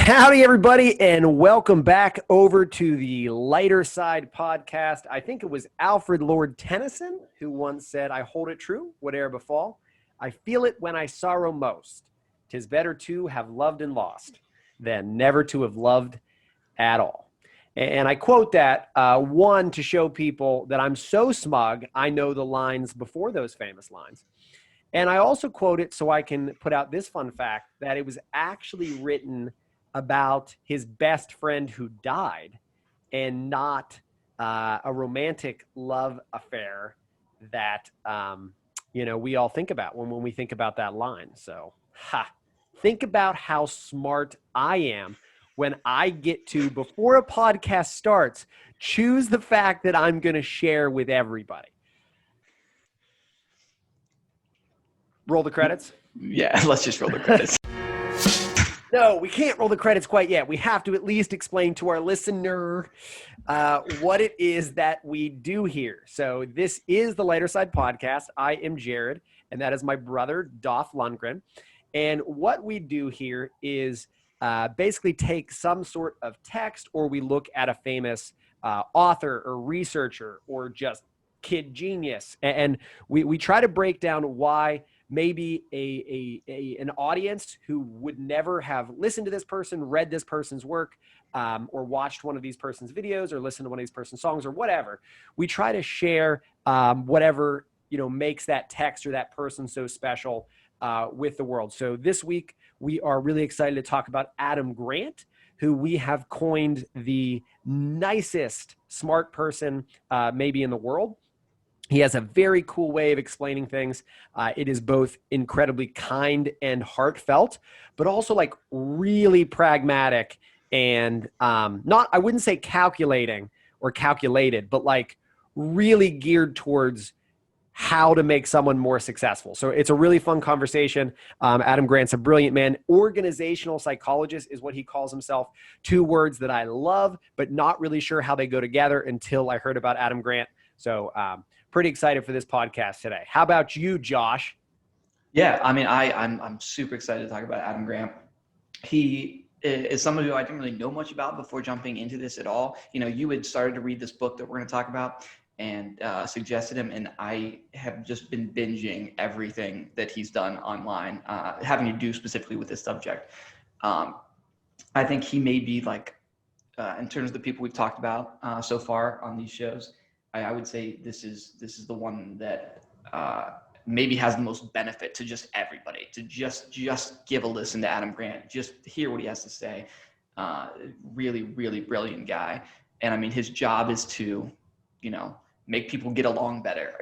Howdy, everybody, and welcome back over to the Lighter Side podcast. I think it was Alfred Lord Tennyson who once said, "I hold it true, whate'er befall. I feel it when I sorrow most. 'Tis better to have loved and lost than never to have loved at all." And I quote that, one, to show people that I'm so smug, I know the lines before those famous lines. And I also quote it so I can put out this fun fact that it was actually written about his best friend who died and not a romantic love affair that, we all think about when we think about that line. So, think about how smart I am when I get to, before a podcast starts, choose the fact that I'm going to share with everybody. Roll the credits? Yeah, let's just roll the credits. No, we can't roll the credits quite yet. We have to at least explain to our listener what it is that we do here. So this is the Lighter Side podcast. I am Jared, and that is my brother, Dolph Lundgren. And what we do here is basically take some sort of text, or we look at a famous author or researcher or just kid genius, and we try to break down why maybe an audience who would never have listened to this person, read this person's work, or watched one of these person's videos, or listened to one of these person's songs, or whatever. We try to share whatever makes that text or that person so special with the world. So this week we are really excited to talk about Adam Grant, who we have coined the nicest smart person maybe in the world. He has a very cool way of explaining things. It is both incredibly kind and heartfelt, but also like really pragmatic and not, I wouldn't say calculating or calculated, but like really geared towards how to make someone more successful. So it's a really fun conversation. Adam Grant's a brilliant man. Organizational psychologist is what he calls himself. Two words that I love, but not really sure how they go together until I heard about Adam Grant. So pretty excited for this podcast today. How about you, Josh? Yeah, I mean, I'm super excited to talk about Adam Grant. He is someone who I didn't really know much about before jumping into this at all. You had started to read this book that we're going to talk about and suggested him, and I have just been binging everything that he's done online, having to do specifically with this subject. I think he may be like, in terms of the people we've talked about so far on these shows, I would say this is the one that maybe has the most benefit to just everybody, to just give a listen to Adam Grant, just hear what he has to say. Really, really brilliant guy. And I mean, his job is to, make people get along better,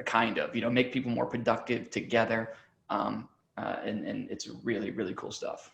make people more productive together. And it's really, really cool stuff.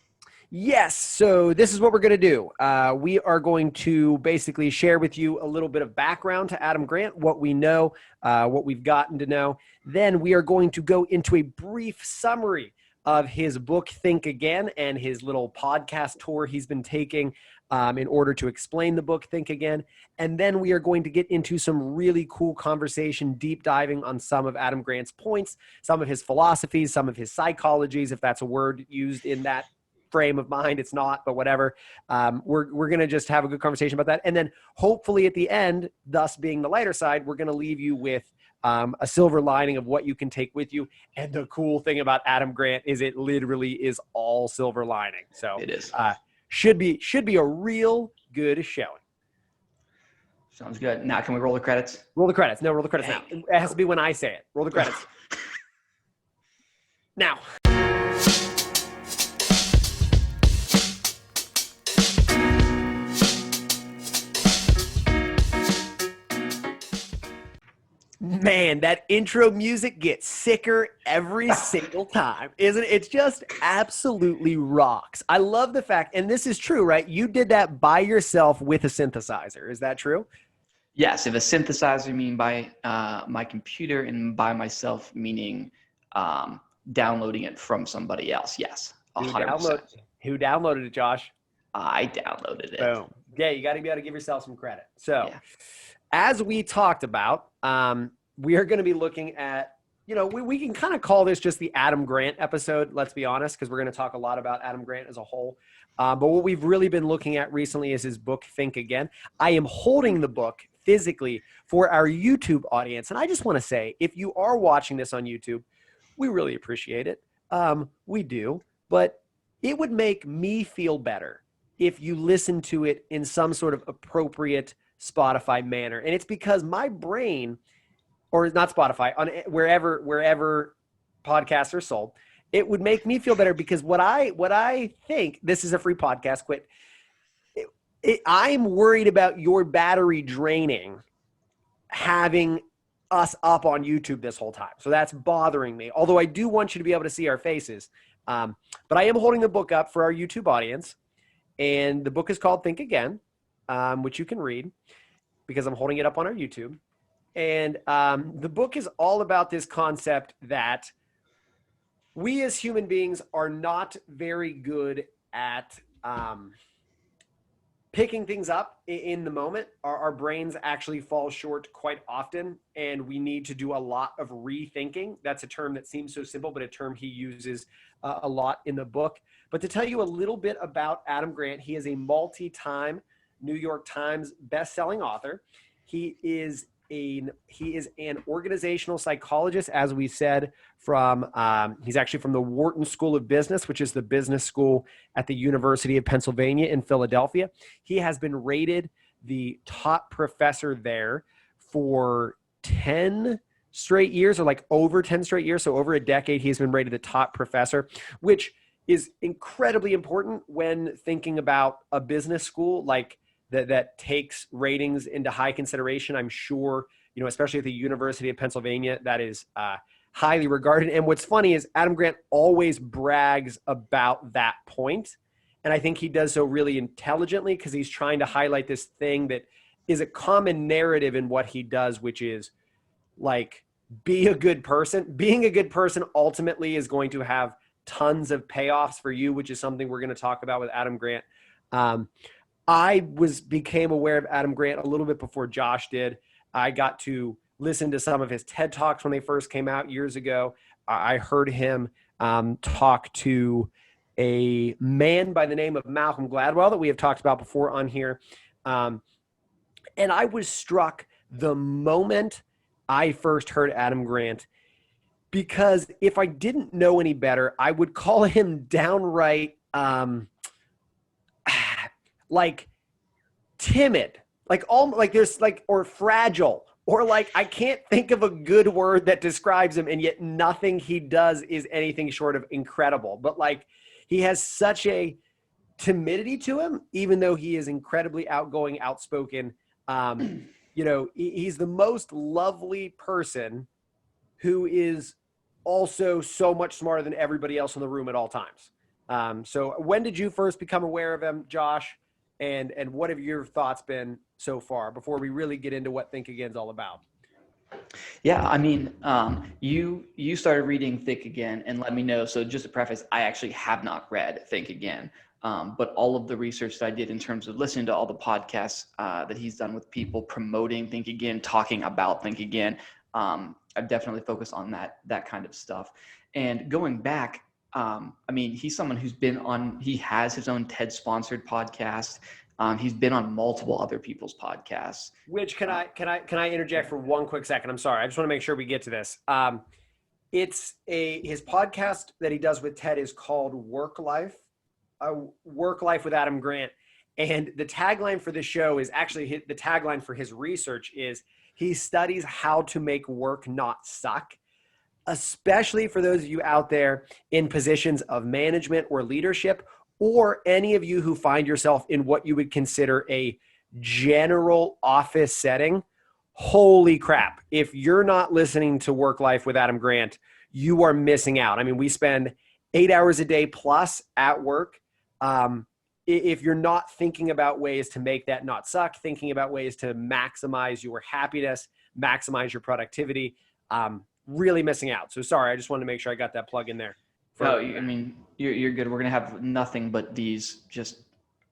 Yes. So this is what we're going to do. We are going to basically share with you a little bit of background to Adam Grant, what we know, what we've gotten to know. Then we are going to go into a brief summary of his book, Think Again, and his little podcast tour he's been taking in order to explain the book, Think Again. And then we are going to get into some really cool conversation, deep diving on some of Adam Grant's points, some of his philosophies, some of his psychologies, if that's a word used in that frame of mind. It's not, but whatever. We're going to just have a good conversation about that. And then hopefully at the end, thus being the lighter side, we're going to leave you with a silver lining of what you can take with you. And the cool thing about Adam Grant is it literally is all silver lining. So it is. Should be a real good showing. Sounds good. Now, can we roll the credits? Roll the credits. No, roll the credits now. It has to be when I say it. Roll the credits. Now. Man, that intro music gets sicker every single time, isn't it? It's just absolutely rocks. I love the fact, and this is true, right? You did that by yourself with a synthesizer. Is that true? Yes. If a synthesizer, mean by my computer, and by myself meaning downloading it from somebody else. Yes. 100%. Who downloaded it, Josh? I downloaded it. Boom. Yeah, you got to be able to give yourself some credit. So, as we talked about, we are going to be looking at, we can kind of call this just the Adam Grant episode, let's be honest, because we're going to talk a lot about Adam Grant as a whole. But what we've really been looking at recently is his book, Think Again. I am holding the book physically for our YouTube audience. And I just want to say, if you are watching this on YouTube, we really appreciate it. We do. But it would make me feel better if you listen to it in some sort of appropriate Spotify manner. And it's because my brain, or not Spotify, on wherever podcasts are sold, it would make me feel better because what I think, this is a free podcast, quit. I'm worried about your battery draining having us up on YouTube this whole time. So that's bothering me. Although I do want you to be able to see our faces. But I am holding the book up for our YouTube audience. And the book is called Think Again, which you can read because I'm holding it up on our YouTube. And the book is all about this concept that we as human beings are not very good at picking things up in the moment. Our brains actually fall short quite often, and we need to do a lot of rethinking. That's a term that seems so simple, but a term he uses a lot in the book. But to tell you a little bit about Adam Grant, he is a multi-time New York Times best-selling author. He is an organizational psychologist, as we said, he's actually from the Wharton School of Business, which is the business school at the University of Pennsylvania in Philadelphia. He has been rated the top professor there for 10 straight years, or like over 10 straight years. So over a decade, he's been rated the top professor, which is incredibly important when thinking about a business school like that takes ratings into high consideration. I'm sure, especially at the University of Pennsylvania, that is highly regarded. And what's funny is Adam Grant always brags about that point. And I think he does so really intelligently because he's trying to highlight this thing that is a common narrative in what he does, which is like, be a good person. Being a good person ultimately is going to have tons of payoffs for you, which is something we're going to talk about with Adam Grant. I became aware of Adam Grant a little bit before Josh did. I got to listen to some of his TED Talks when they first came out years ago. I heard him talk to a man by the name of Malcolm Gladwell that we have talked about before on here. And I was struck the moment I first heard Adam Grant, because if I didn't know any better, I would call him downright like timid, or fragile, or like, I can't think of a good word that describes him. And yet nothing he does is anything short of incredible. But like, he has such a timidity to him, even though he is incredibly outgoing, outspoken. He's the most lovely person who is also so much smarter than everybody else in the room at all times. So when did you first become aware of him, Josh? And what have your thoughts been so far before we really get into what Think Again is all about? Yeah, I mean, you started reading Think Again and let me know. So just to preface, I actually have not read Think Again, but all of the research that I did in terms of listening to all the podcasts that he's done with people promoting Think Again, talking about Think Again, I've definitely focused on that kind of stuff. And going back, he's someone he has his own TED sponsored podcast. He's been on multiple other people's podcasts. Which can I interject for one quick second? I'm sorry. I just want to make sure we get to this. His podcast that he does with TED is called Work Life with Adam Grant. And the tagline for the show is actually the tagline for his research is he studies how to make work not suck. Especially for those of you out there in positions of management or leadership, or any of you who find yourself in what you would consider a general office setting. Holy crap. If you're not listening to Work Life with Adam Grant, you are missing out. I mean, we spend 8 hours a day plus at work. If you're not thinking about ways to make that not suck, thinking about ways to maximize your happiness, maximize your productivity, really missing out. So sorry, I just wanted to make sure I got that plug in there. You're good. We're going to have nothing but these just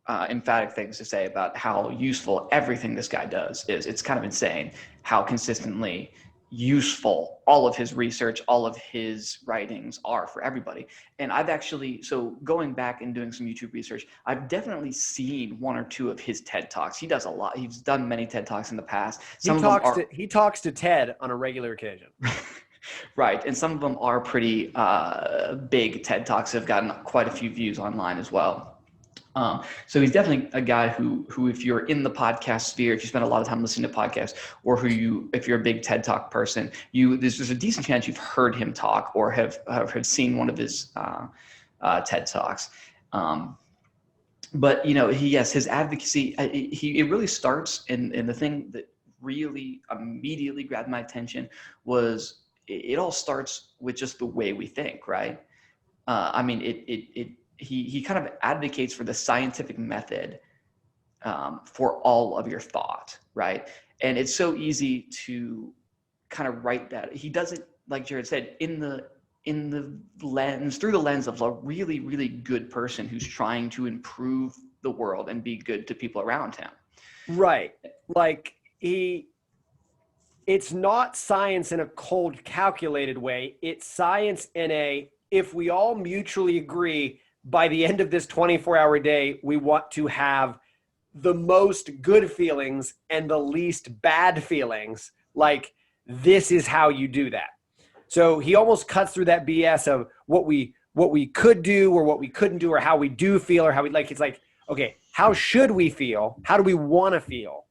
emphatic things to say about how useful everything this guy does is. It's kind of insane how consistently useful all of his research, all of his writings are for everybody. And I've actually, so going back and doing some YouTube research, I've definitely seen one or two of his TED Talks. He does a lot. He's done many TED Talks in the past. He talks to Ted on a regular occasion. Right. And some of them are pretty big TED Talks, have gotten quite a few views online as well. So he's definitely a guy who, if you're in the podcast sphere, if you spend a lot of time listening to podcasts, or if you're a big TED Talk person, there's a decent chance you've heard him talk or have seen one of his TED Talks. But his advocacy, it really starts, and the thing that really immediately grabbed my attention was it all starts with just the way we think, right? He kind of advocates for the scientific method for all of your thought, right? And it's so easy to kind of write that. He does it, like Jared said, through the lens of a really, really good person who's trying to improve the world and be good to people around him. Right. Like it's not science in a cold, calculated way. It's science in if we all mutually agree by the end of this 24-hour day, we want to have the most good feelings and the least bad feelings. Like, this is how you do that. So he almost cuts through that BS of what we could do or what we couldn't do or how we do feel or how we like. It's like, okay, how should we feel? How do we want to feel?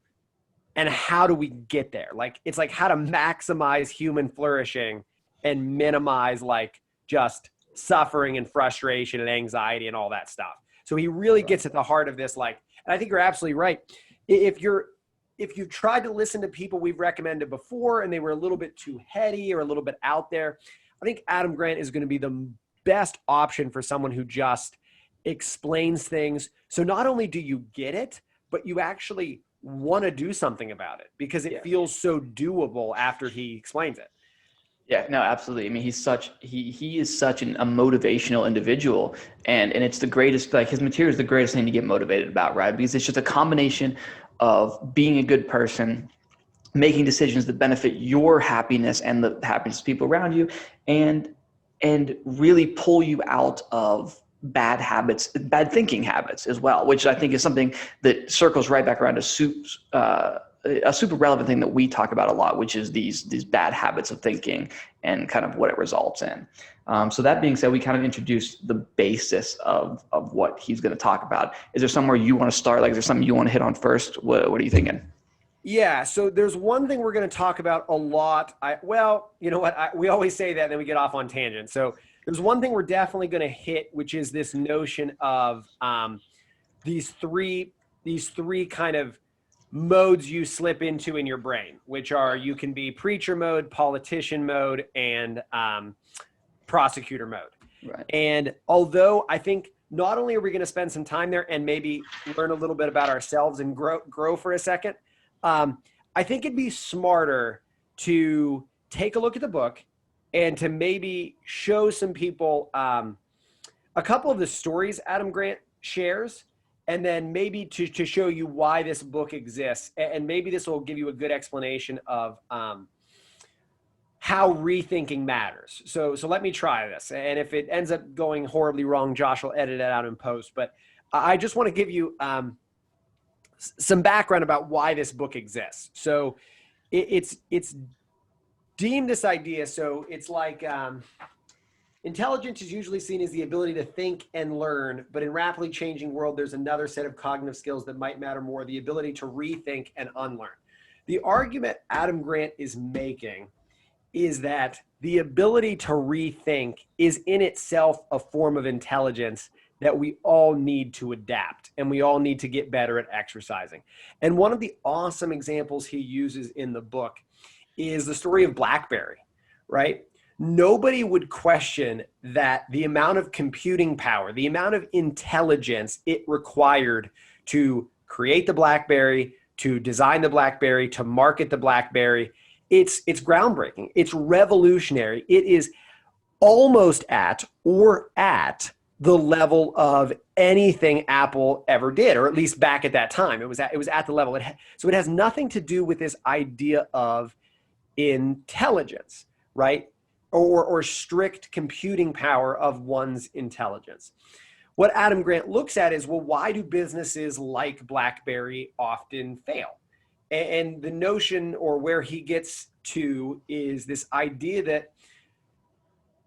And how do we get there? Like, it's like how to maximize human flourishing and minimize like just suffering and frustration and anxiety and all that stuff. So he really gets at the heart of this. Like, and I think you're absolutely right. If you've tried to listen to people we've recommended before and they were a little bit too heady or a little bit out there, I think Adam Grant is going to be the best option for someone who just explains things. So not only do you get it, but you actually want to do something about it because it feels so doable after he explains it. Yeah, no, absolutely. I mean, he is such a motivational individual, and it's the greatest, like his material is the greatest thing to get motivated about, right? Because it's just a combination of being a good person, making decisions that benefit your happiness and the happiness of people around you, and really pull you out of bad habits, bad thinking habits as well, which I think is something that circles right back around to a super relevant thing that we talk about a lot, which is these bad habits of thinking and kind of what it results in. So that being said, we kind of introduced the basis of what he's going to talk about. Is there somewhere you want to start? Like, is there something you want to hit on first? What are you thinking? Yeah. So there's one thing we're going to talk about a lot. We always say that and then we get off on tangents. So there's one thing we're definitely going to hit, which is this notion of these three kind of modes you slip into in your brain, which are you can be preacher mode, politician mode, and prosecutor mode. Right. And although I think not only are we going to spend some time there and maybe learn a little bit about ourselves and grow for a second, I think it'd be smarter to take a look at the book and to maybe show some people a couple of the stories Adam Grant shares, and then maybe to show you why this book exists. And maybe this will give you a good explanation of how rethinking matters. So let me try this. And if it ends up going horribly wrong, Josh will edit it out in post. But I just want to give you some background about why this book exists. So it's deemed this idea. So it's like intelligence is usually seen as the ability to think and learn, but in rapidly changing world, there's another set of cognitive skills that might matter more, the ability to rethink and unlearn. The argument Adam Grant is making is that the ability to rethink is in itself a form of intelligence that we all need to adapt and we all need to get better at exercising. And one of the awesome examples he uses in the book is the story of Blackberry, right? Nobody would question that the amount of computing power, the amount of intelligence it required to create the Blackberry, to design the Blackberry, to market the Blackberry, it's groundbreaking. It's revolutionary. It is almost at the level of anything Apple ever did, or at least back at that time. It was at the level. So it has nothing to do with this idea of intelligence, right? Or strict computing power of one's intelligence. What Adam Grant looks at is, well, why do businesses like Blackberry often fail? And the notion, or where he gets to, is this idea that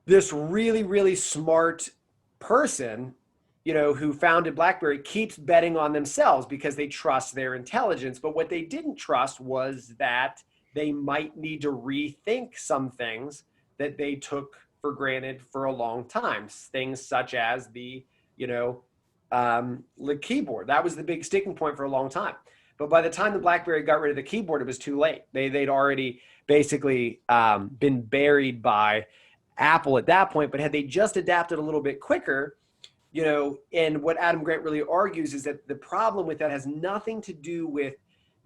this really, really smart person, who founded Blackberry, keeps betting on themselves because they trust their intelligence. But what they didn't trust was that they might need to rethink some things that they took for granted for a long time. Things such as the keyboard. That was the big sticking point for a long time. But by the time the BlackBerry got rid of the keyboard, it was too late. They'd already basically been buried by Apple at that point. But had they just adapted a little bit quicker, and what Adam Grant really argues is that the problem with that has nothing to do with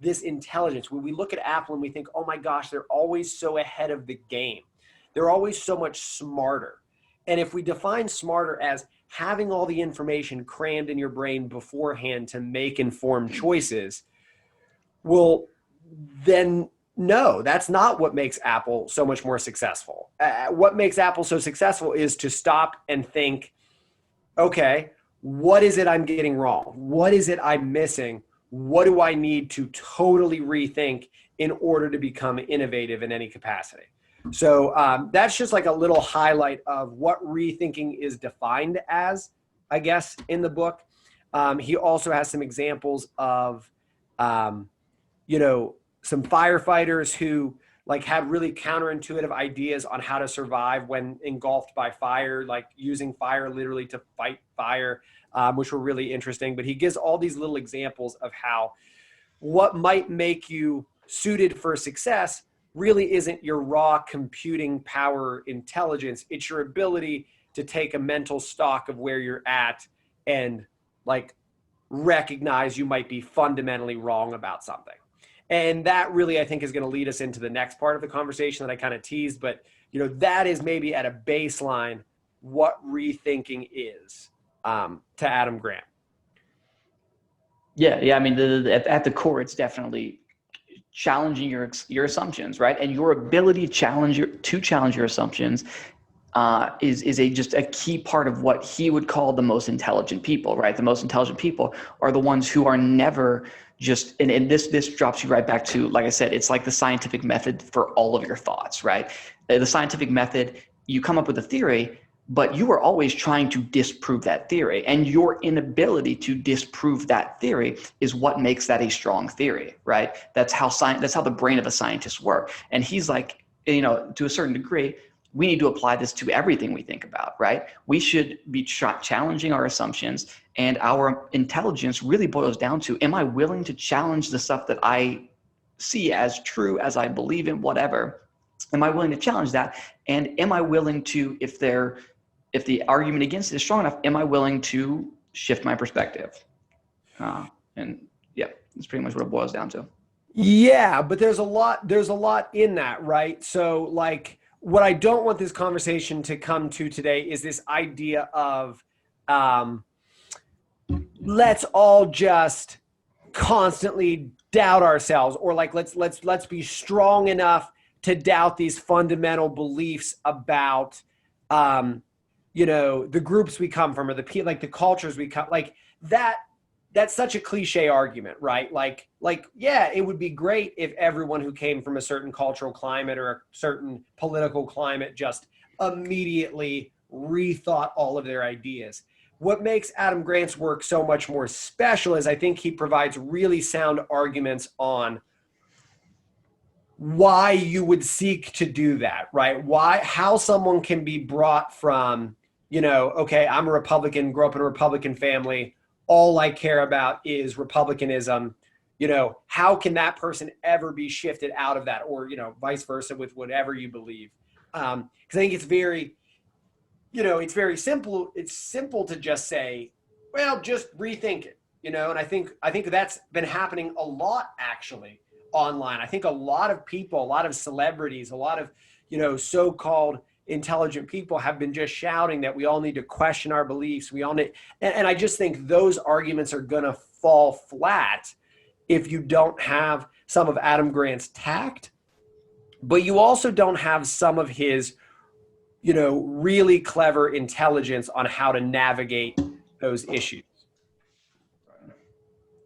this intelligence. When we look at Apple and we think, oh my gosh, they're always so ahead of the game. They're always so much smarter. And if we define smarter as having all the information crammed in your brain beforehand to make informed choices, well, then no, that's not what makes Apple so much more successful. What makes Apple so successful is to stop and think, okay, what is it I'm getting wrong? What is it I'm missing? What do I need to totally rethink in order to become innovative in any capacity? So that's just like a little highlight of what rethinking is defined as, I guess, in the book. He also has some examples of, some firefighters who had really counterintuitive ideas on how to survive when engulfed by fire, like using fire literally to fight fire, which were really interesting. But he gives all these little examples of how what might make you suited for success really isn't your raw computing power intelligence. It's your ability to take a mental stock of where you're at and recognize you might be fundamentally wrong about something. And that really, I think, is going to lead us into the next part of the conversation that I kind of teased. But, that is maybe at a baseline what rethinking is to Adam Grant. Yeah. I mean, at the core, it's definitely challenging your assumptions, right? And your ability to challenge your assumptions is just a key part of what he would call the most intelligent people, right? The most intelligent people are the ones who are never just, and this drops you right back to, like I said, it's like the scientific method for all of your thoughts, right? The scientific method, you come up with a theory, but you are always trying to disprove that theory, and your inability to disprove that theory is what makes that a strong theory, right? That's how the brain of a scientist works. And he's like, to a certain degree, we need to apply this to everything we think about, right? We should be challenging our assumptions, and our intelligence really boils down to, am I willing to challenge the stuff that I see as true, as I believe in, whatever? Am I willing to challenge that? And am I willing to, if the argument against it is strong enough, am I willing to shift my perspective? And yeah, that's pretty much what it boils down to. Yeah, but there's a lot in that, right? So what I don't want this conversation to come to today is this idea of let's all just constantly doubt ourselves, or let's be strong enough to doubt these fundamental beliefs about the groups we come from, or the cultures we come, that's such a cliche argument, right? Yeah, it would be great if everyone who came from a certain cultural climate or a certain political climate just immediately rethought all of their ideas. What makes Adam Grant's work so much more special is I think he provides really sound arguments on why you would seek to do that, right? How someone can be brought from, okay, I'm a Republican, grew up in a Republican family, all I care about is Republicanism. How can that person ever be shifted out of that, or, vice versa with whatever you believe? Because I think it's very, it's very simple. It's simple to just say, well, just rethink it, and I think that's been happening a lot actually online. I think a lot of people, a lot of celebrities, a lot of, so-called intelligent people have been just shouting that we all need to question our beliefs. We all need, and I just think those arguments are going to fall flat if you don't have some of Adam Grant's tact, but you also don't have some of his, really clever intelligence on how to navigate those issues.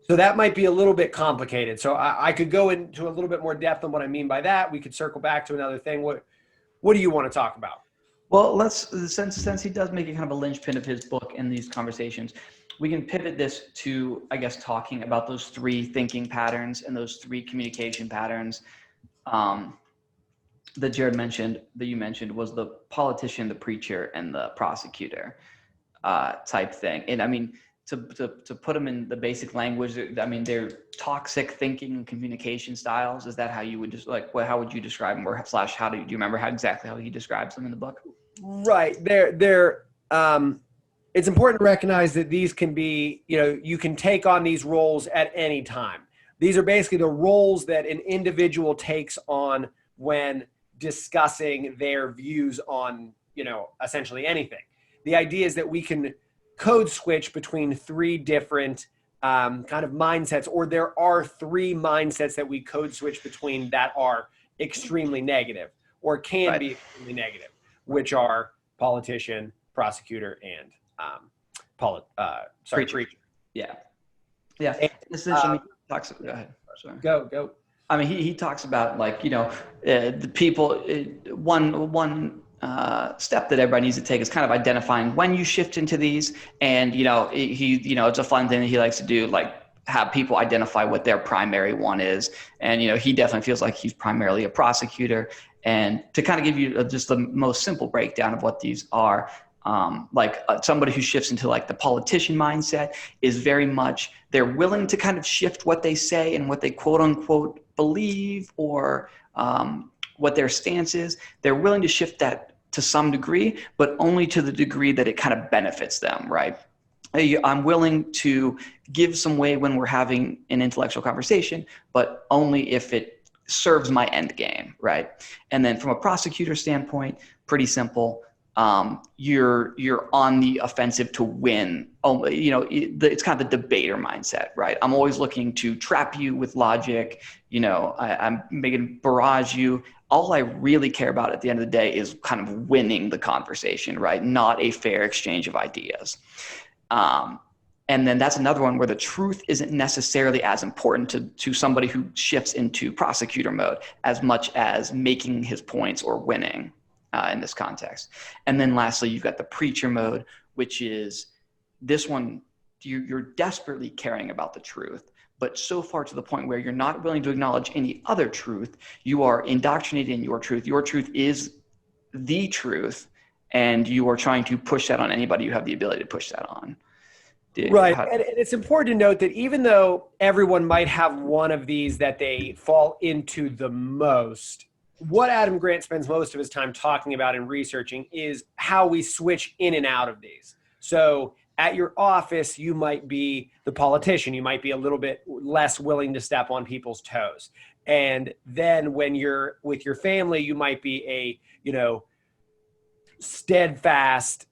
So that might be a little bit complicated. So I could go into a little bit more depth on what I mean by that. We could circle back to another thing. What do you want to talk about? Well, since he does make it kind of a linchpin of his book in these conversations, we can pivot this to, I guess, talking about those three thinking patterns and those three communication patterns that Jared mentioned, that you mentioned, was the politician, the preacher, and the prosecutor type thing. And I mean, to put them in the basic language, I mean, they're toxic thinking and communication styles. Is that how you would just how would you describe them, or slash do you remember exactly how he describes them in the book? Right. It's important to recognize that these can be, you can take on these roles at any time. These are basically the roles that an individual takes on when discussing their views on, essentially anything. The idea is that we can code switch between three different kind of mindsets, or there are three mindsets that we code switch between that are extremely negative or can be extremely negative, which are politician, prosecutor, and preacher. Yeah. Essentially, talks. Go ahead. Sorry. Go. I mean, he talks about the people. One step that everybody needs to take is kind of identifying when you shift into these, and it's a fun thing that he likes to do, like have people identify what their primary one is, and he definitely feels like he's primarily a prosecutor. And to kind of give you just the most simple breakdown of what these are. Somebody who shifts into the politician mindset is very much, they're willing to kind of shift what they say and what they quote unquote believe, or what their stance is. They're willing to shift that to some degree, but only to the degree that it kind of benefits them, right? I'm willing to give some way when we're having an intellectual conversation, but only if it serves my end game, right? And then from a prosecutor standpoint, pretty simple. You're on the offensive to win. It's kind of the debater mindset, right? I'm always looking to trap you with logic. I'm making barrage you. All I really care about at the end of the day is kind of winning the conversation, right? Not a fair exchange of ideas. And then that's another one where the truth isn't necessarily as important to somebody who shifts into prosecutor mode as much as making his points or winning. In this context. And then lastly, you've got the preacher mode, which is this one, you're desperately caring about the truth, but so far to the point where you're not willing to acknowledge any other truth. You are indoctrinated in your truth. Your truth is the truth, and you are trying to push that on anybody you have the ability to push that on. Right. And it's important to note that even though everyone might have one of these that they fall into the most, what Adam Grant spends most of his time talking about and researching is how we switch in and out of these. So at your office, you might be the politician. You might be a little bit less willing to step on people's toes. And then when you're with your family, you might be a, steadfast,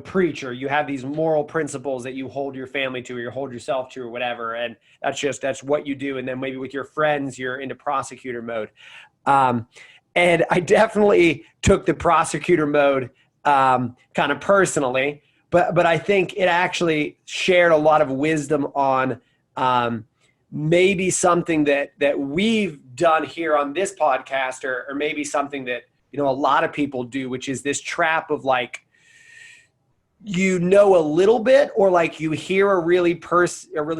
preacher. You have these moral principles that you hold your family to, or you hold yourself to, or whatever. And that's what you do. And then maybe with your friends, you're into prosecutor mode. And I definitely took the prosecutor mode kind of personally, but I think it actually shared a lot of wisdom on maybe something that we've done here on this podcast, or maybe something that, a lot of people do, which is this trap of a little bit, or you hear a really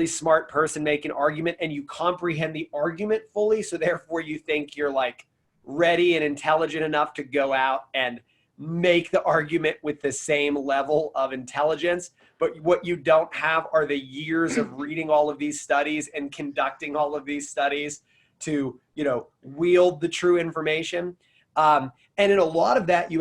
smart person make an argument and you comprehend the argument fully. So therefore you think you're ready and intelligent enough to go out and make the argument with the same level of intelligence. But what you don't have are the years of reading all of these studies and conducting all of these studies to, wield the true information. And in a lot of that,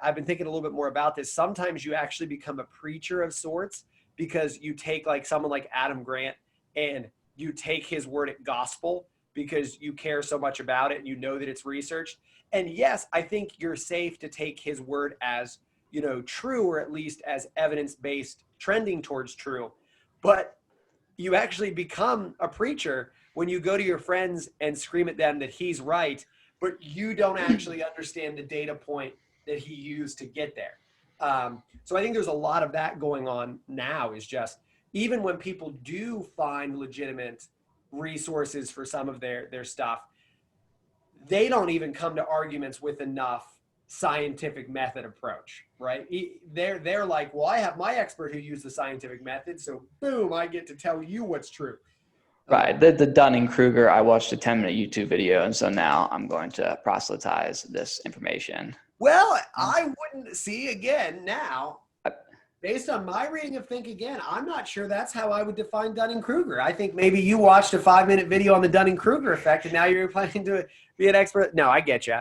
I've been thinking a little bit more about this. Sometimes you actually become a preacher of sorts, because you take someone like Adam Grant and you take his word at gospel because you care so much about it and you know that it's researched. And yes, I think you're safe to take his word as, true, or at least as evidence-based, trending towards true. But you actually become a preacher when you go to your friends and scream at them that he's right, but you don't actually understand the data point that he used to get there. So I think there's a lot of that going on now, is just even when people do find legitimate resources for some of their stuff, they don't even come to arguments with enough scientific method approach, right? They're like, well, I have my expert who used the scientific method, so boom, I get to tell you what's true. Right. The Dunning-Kruger, I watched a 10-minute YouTube video, and so now I'm going to proselytize this information. Well, I wouldn't see again now, based on my reading of Think Again, I'm not sure that's how I would define Dunning-Kruger. I think maybe you watched a 5-minute video on the Dunning-Kruger effect, and now you're planning to be an expert. No, I get you.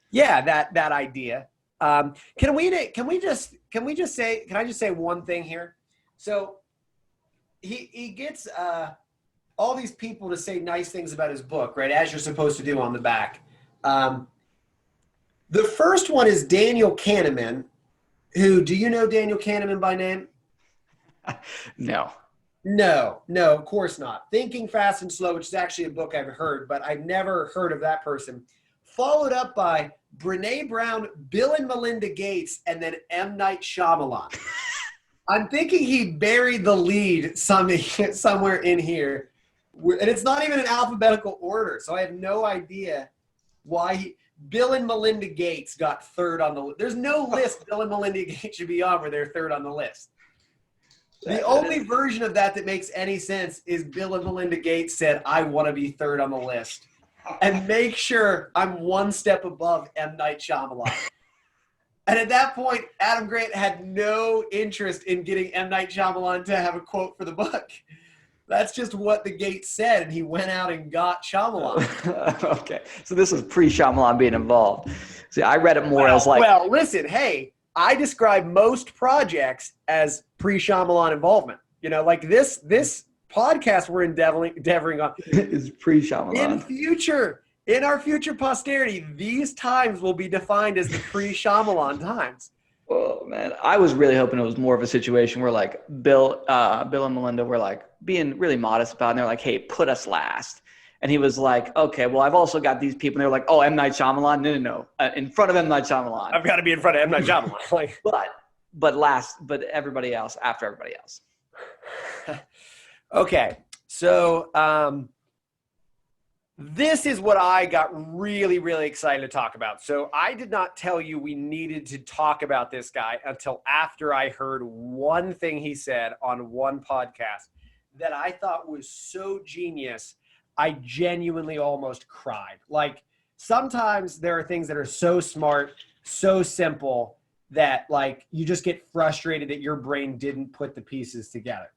Yeah, that idea. Can I just say one thing here? So he gets all these people to say nice things about his book, right? As you're supposed to do on the back. The first one is Daniel Kahneman, who, do you know Daniel Kahneman by name? No. No, of course not. Thinking Fast and Slow, which is actually a book I've heard, but I've never heard of that person. Followed up by Brene Brown, Bill and Melinda Gates, and then M. Night Shyamalan. I'm thinking he buried the lead somewhere in here. And it's not even in alphabetical order, so I have no idea why Bill and Melinda Gates got third on the list. There's no list Bill and Melinda Gates should be on where they're third on the list. The only version of that makes any sense is Bill and Melinda Gates said, I want to be third on the list. And make sure I'm one step above M. Night Shyamalan. And at that point, Adam Grant had no interest in getting M. Night Shyamalan to have a quote for the book. That's just what the Gates said, and he went out and got Shyamalan. Okay, so this is pre-Shyamalan being involved. See, I read it more as like... Well, listen, hey, I describe most projects as pre-Shyamalan involvement. You know, like this podcast we're endeavoring on is pre-Shyamalan. In our future posterity, these times will be defined as the pre-Shyamalan times. Oh man, I was really hoping it was more of a situation where like Bill and Melinda were like being really modest about it, and they're like, "Hey, put us last." And he was like, "Okay, well, I've also got these people." And they're like, "Oh, M. Night Shyamalan? No, in front of M. Night Shyamalan. I've got to be in front of M. Night Shyamalan." Like, but everybody else after everybody else. Okay, so this is what I got really, really excited to talk about. So I did not tell you we needed to talk about this guy until after I heard one thing he said on one podcast that I thought was so genius, I genuinely almost cried. Like, sometimes there are things that are so smart, so simple, that like you just get frustrated that your brain didn't put the pieces together.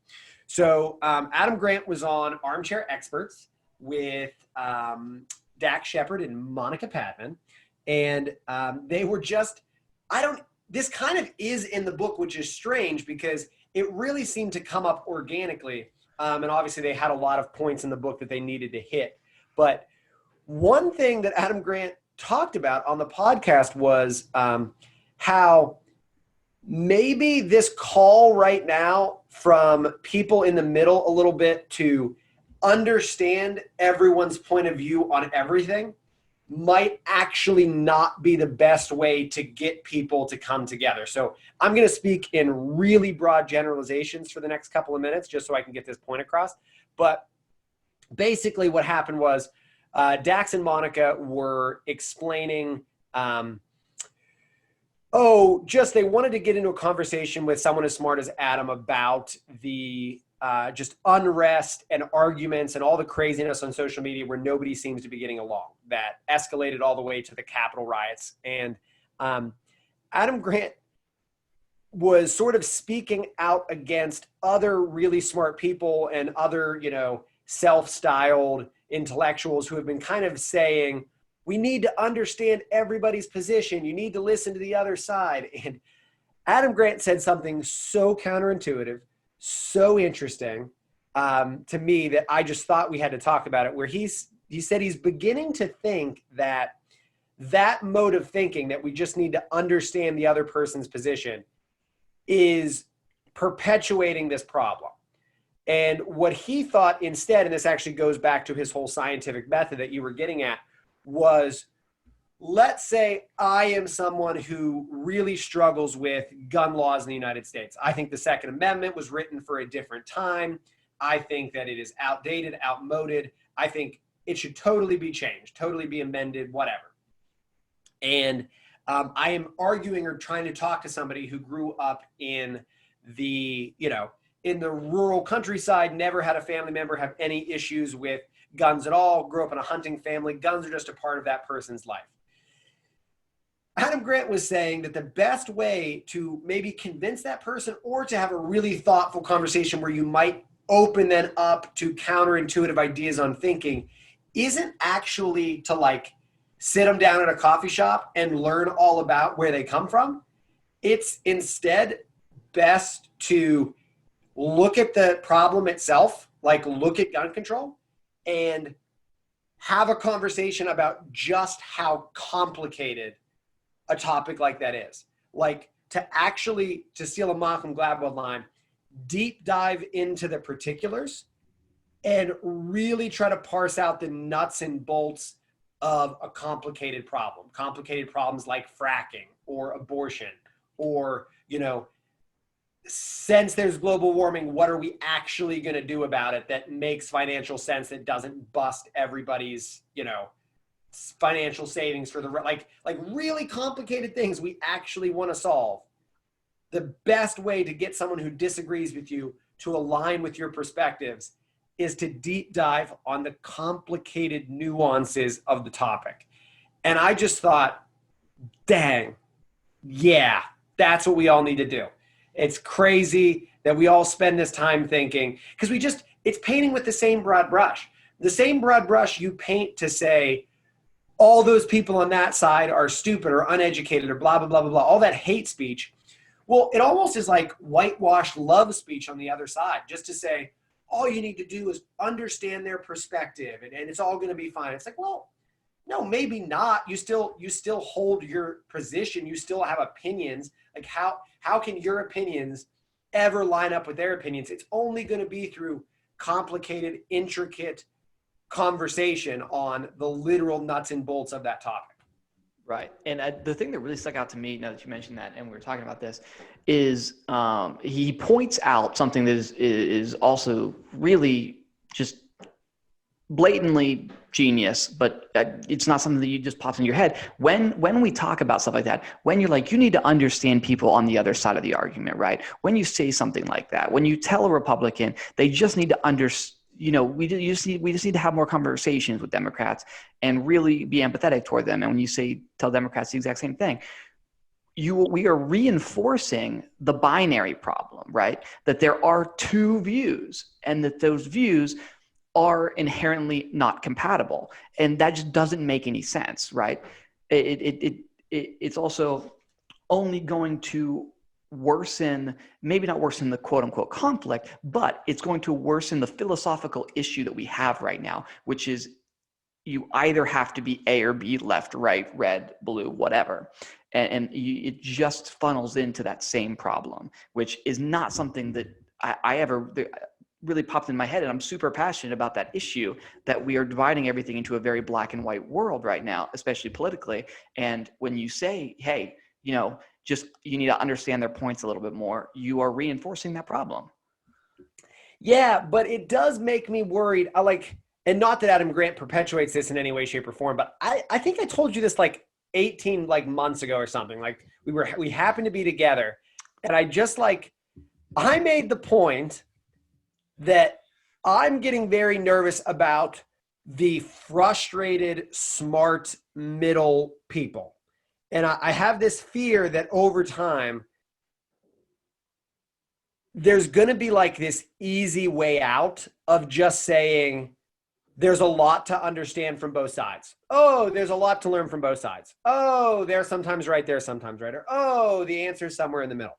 So Adam Grant was on Armchair Experts with Dax Shepard and Monica Padman. And they were just, this kind of is in the book, which is strange because it really seemed to come up organically. And obviously they had a lot of points in the book that they needed to hit. But one thing that Adam Grant talked about on the podcast was how maybe this call right now from people in the middle a little bit to understand everyone's point of view on everything might actually not be the best way to get people to come together. So I'm going to speak in really broad generalizations for the next couple of minutes, just so I can get this point across. But basically what happened was Dax and Monica were explaining, they wanted to get into a conversation with someone as smart as Adam about the just unrest and arguments and all the craziness on social media where nobody seems to be getting along, that escalated all the way to the Capitol riots. And Adam Grant was sort of speaking out against other really smart people and other, self-styled intellectuals who have been kind of saying, we need to understand everybody's position. You need to listen to the other side. And Adam Grant said something so counterintuitive, so interesting to me that I just thought we had to talk about it, where he said he's beginning to think that mode of thinking, that we just need to understand the other person's position, is perpetuating this problem. And what he thought instead, and this actually goes back to his whole scientific method that you were getting at, was, let's say I am someone who really struggles with gun laws in the United States. I think the Second Amendment was written for a different time. I think that it is outdated, outmoded. I think it should totally be changed, totally be amended, whatever. And I am arguing or trying to talk to somebody who grew up in the, in the rural countryside, never had a family member have any issues with guns at all, grew up in a hunting family. Guns are just a part of that person's life. Adam Grant was saying that the best way to maybe convince that person, or to have a really thoughtful conversation where you might open them up to counterintuitive ideas on thinking, isn't actually to sit them down at a coffee shop and learn all about where they come from. It's instead best to look at the problem itself, look at gun control, and have a conversation about just how complicated a topic like that is. To steal a Malcolm Gladwell line, deep dive into the particulars and really try to parse out the nuts and bolts of a complicated problem. Complicated problems like fracking or abortion, or, since there's global warming, what are we actually going to do about it that makes financial sense, that doesn't bust everybody's, financial savings for the, really complicated things we actually want to solve. The best way to get someone who disagrees with you to align with your perspectives is to deep dive on the complicated nuances of the topic. And I just thought, dang, yeah, that's what we all need to do. It's crazy that we all spend this time thinking, because it's painting with the same broad brush. The same broad brush you paint to say, all those people on that side are stupid or uneducated or blah, blah, blah, blah, blah, all that hate speech. Well, it almost is like whitewashed love speech on the other side, just to say, all you need to do is understand their perspective and it's all going to be fine. It's like, well, no, maybe not. You still hold your position. You still have opinions. How can your opinions ever line up with their opinions? It's only going to be through complicated, intricate conversation on the literal nuts and bolts of that topic. Right. And the thing that really stuck out to me, now that you mentioned that, and we were talking about this, is he points out something that is also really just blatantly genius, but it's not something that you just pops in your head. When we talk about stuff like that, when you're you need to understand people on the other side of the argument, right? When you say something like that, when you tell a Republican, they just need to understand, we just need to have more conversations with Democrats and really be empathetic toward them. And when you tell Democrats the exact same thing, we are reinforcing the binary problem, right? That there are two views and that those views are inherently not compatible. And that just doesn't make any sense, right? It's also only going to worsen, maybe not worsen the quote unquote conflict, but it's going to worsen the philosophical issue that we have right now, which is you either have to be A or B, left, right, red, blue, whatever. It just funnels into that same problem, which is not something that I ever really popped in my head. And I'm super passionate about that issue, that we are dividing everything into a very black and white world right now, especially politically. And when you say, hey, you need to understand their points a little bit more, you are reinforcing that problem. Yeah, but it does make me worried. And not that Adam Grant perpetuates this in any way, shape, or form, but I think I told you this 18 months ago or something. We happened to be together, and I made the point that I'm getting very nervous about the frustrated, smart, middle people. And I have this fear that over time, there's going to be this easy way out of just saying, there's a lot to understand from both sides. Oh, there's a lot to learn from both sides. Oh, they're sometimes right, they're sometimes right. Or, oh, the answer is somewhere in the middle.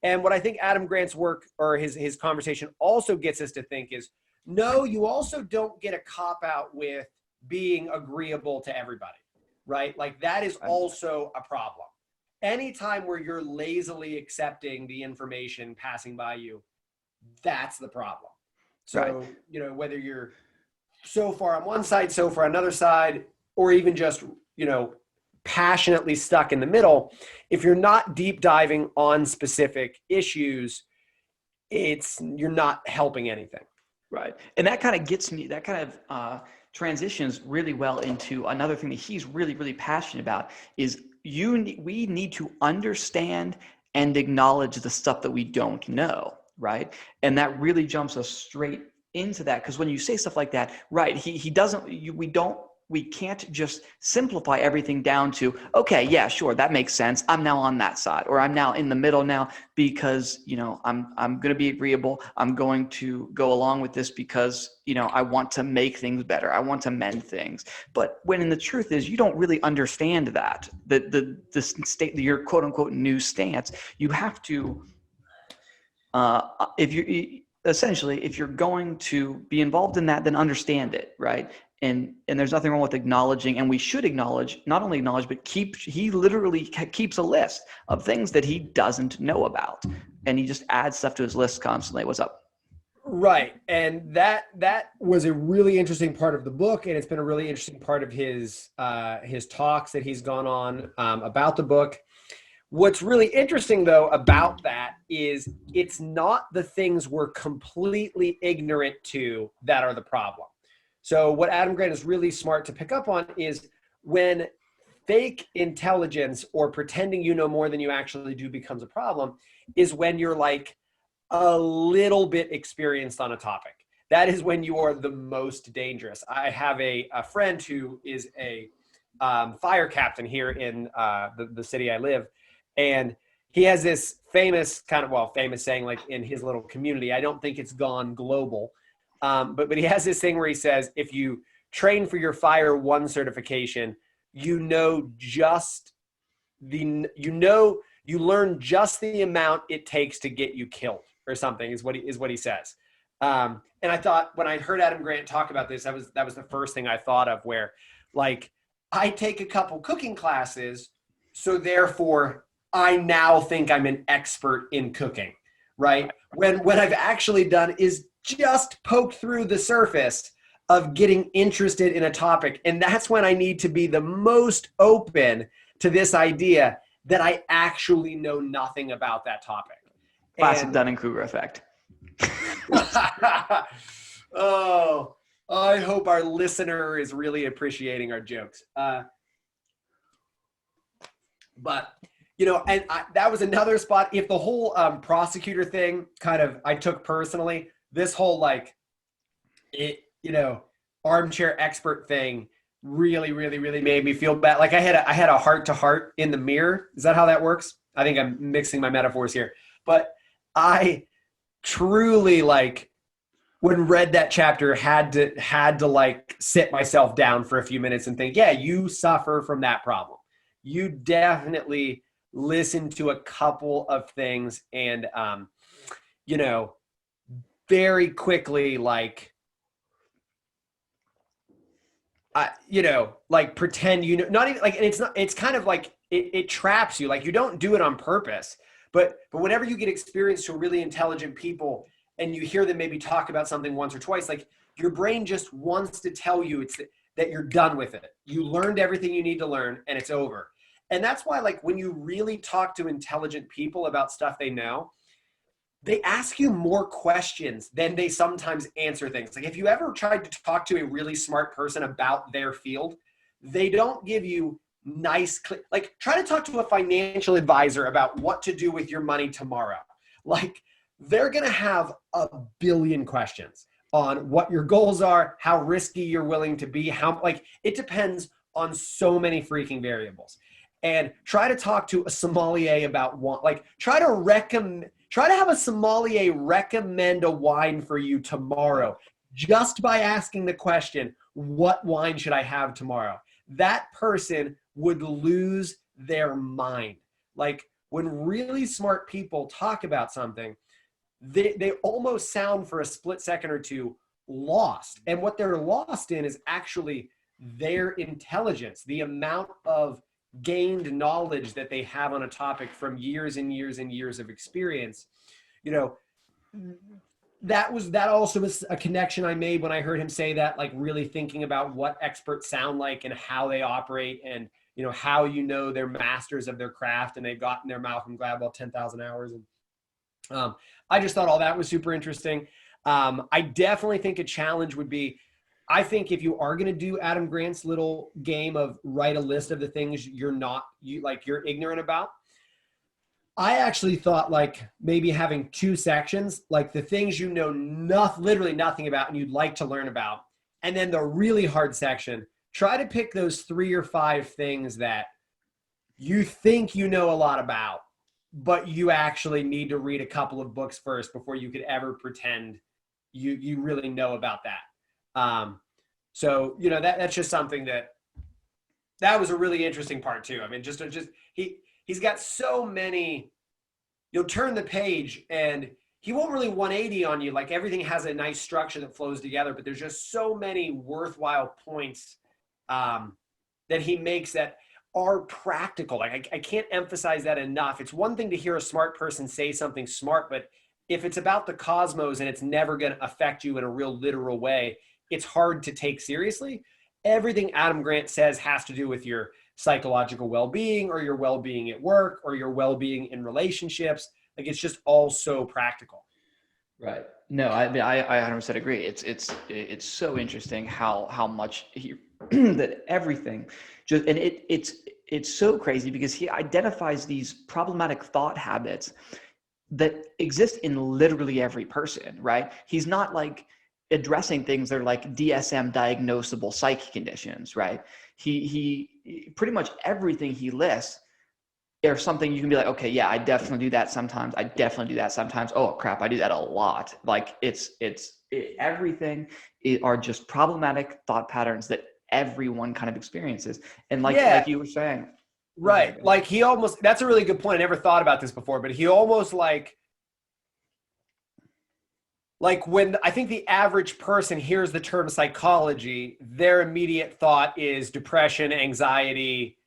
And what I think Adam Grant's work or his conversation also gets us to think is, no, you also don't get a cop-out with being agreeable to everybody, right? That is also a problem. Anytime where you're lazily accepting the information passing by you, that's the problem. Right. So, whether you're so far on one side, so far on another side, or even just, passionately stuck in the middle, if you're not deep diving on specific issues, you're not helping anything. Right. And that kind of gets me, that kind of transitions really well into another thing that he's really, really passionate about is we need to understand and acknowledge the stuff that we don't know. Right. And that really jumps us straight into that. Because when you say stuff like that, right, he doesn't, we can't just simplify everything down to, okay, yeah, sure, that makes sense. I'm now on that side, or I'm now in the middle now because, I'm going to be agreeable. I'm going to go along with this because, I want to make things better. I want to mend things. But when in the truth is, you don't really understand that, the state, your quote unquote new stance. You have to, if you're going to be involved in that, then understand it, right? And there's nothing wrong with acknowledging, and we should acknowledge, not only acknowledge, but he literally keeps a list of things that he doesn't know about. And he just adds stuff to his list constantly. What's up? Right. And that was a really interesting part of the book. And it's been a really interesting part of his talks that he's gone on about the book. What's really interesting, though, about that is it's not the things we're completely ignorant to that are the problem. So what Adam Grant is really smart to pick up on is when fake intelligence or pretending you know more than you actually do becomes a problem is when you're like a little bit experienced on a topic. That is when you are the most dangerous. I have a friend who is a fire captain here in the city I live. And he has this famous saying, like, in his little community. I don't think it's gone global. But he has this thing where he says, if you train for your Fire 1 certification, you learn just the amount it takes to get you killed, or something is what he says. And I thought, when I heard Adam Grant talk about this, that was the first thing I thought of, where, like, I take a couple cooking classes, so therefore I now think I'm an expert in cooking, right? When what I've actually done is just poke through the surface of getting interested in a topic. And that's when I need to be the most open to this idea that I actually know nothing about that topic. Classic Dunning-Kruger effect. Oh, I hope our listener is really appreciating our jokes. But that was another spot. If the whole prosecutor thing I took personally, this whole armchair expert thing really, really, really made me feel bad. Like I had a heart to heart in the mirror. Is that how that works? I think I'm mixing my metaphors here, but I truly, when read that chapter, had to sit myself down for a few minutes and think, yeah, you suffer from that problem. You definitely listen to a couple of things and, very quickly, pretend, not even and it's kind of like it traps you. Like, you don't do it on purpose, but whenever you get experienced to really intelligent people and you hear them maybe talk about something once or twice, like, your brain just wants to tell you that you're done with it. You learned everything you need to learn and it's over. And that's why, when you really talk to intelligent people about stuff they know, they ask you more questions than they sometimes answer things. Like, if you ever tried to talk to a really smart person about their field, they don't give you nice, try to talk to a financial advisor about what to do with your money tomorrow. They're going to have a billion questions on what your goals are, how risky you're willing to be, it depends on so many freaking variables. And try to talk to a sommelier about try to have a sommelier recommend a wine for you tomorrow just by asking the question, what wine should I have tomorrow? That person would lose their mind. When really smart people talk about something, they almost sound for a split second or two lost. And what they're lost in is actually their intelligence, the amount of gained knowledge that they have on a topic from years and years and years of experience. that also was a connection I made when I heard him say that, like really thinking about what experts sound like and how they operate, and how they're masters of their craft and they've gotten their Malcolm Gladwell 10,000 hours. And I just thought all that was super interesting. I definitely think a challenge would be, I think if you are going to do Adam Grant's little game of write a list of the things you're ignorant about, I actually thought like maybe having 2 sections, like the things literally nothing about and you'd like to learn about. And then the really hard section, try to pick those 3 or 5 things that you think you know a lot about, but you actually need to read a couple of books first before you could ever pretend you really know about that. So, that's just something that was a really interesting part too. I mean, he's got so many, you'll turn the page and he won't really 180 on you. Like everything has a nice structure that flows together, but there's just so many worthwhile points that he makes that are practical. Like I can't emphasize that enough. It's one thing to hear a smart person say something smart, but if it's about the cosmos and it's never going to affect you in a real literal way, it's hard to take seriously. Everything Adam Grant says has to do with your psychological well-being or your well-being at work or your well-being in relationships. Like it's just all so practical. Right. No, I 100% agree. It's so interesting how much he that everything just, and it's so crazy because he identifies these problematic thought habits that exist in literally every person, right? He's not like addressing things that are like DSM diagnosable psychic conditions, right? He pretty much everything he lists or something you can be like, okay, yeah, I definitely do that sometimes. I definitely do that sometimes. Oh crap, I do that a lot. Like everything are just problematic thought patterns that everyone kind of experiences. And like you were saying. Right. Like that's a really good point. I never thought about this before, but he almost like when I think the average person hears the term psychology, their immediate thought is depression, anxiety,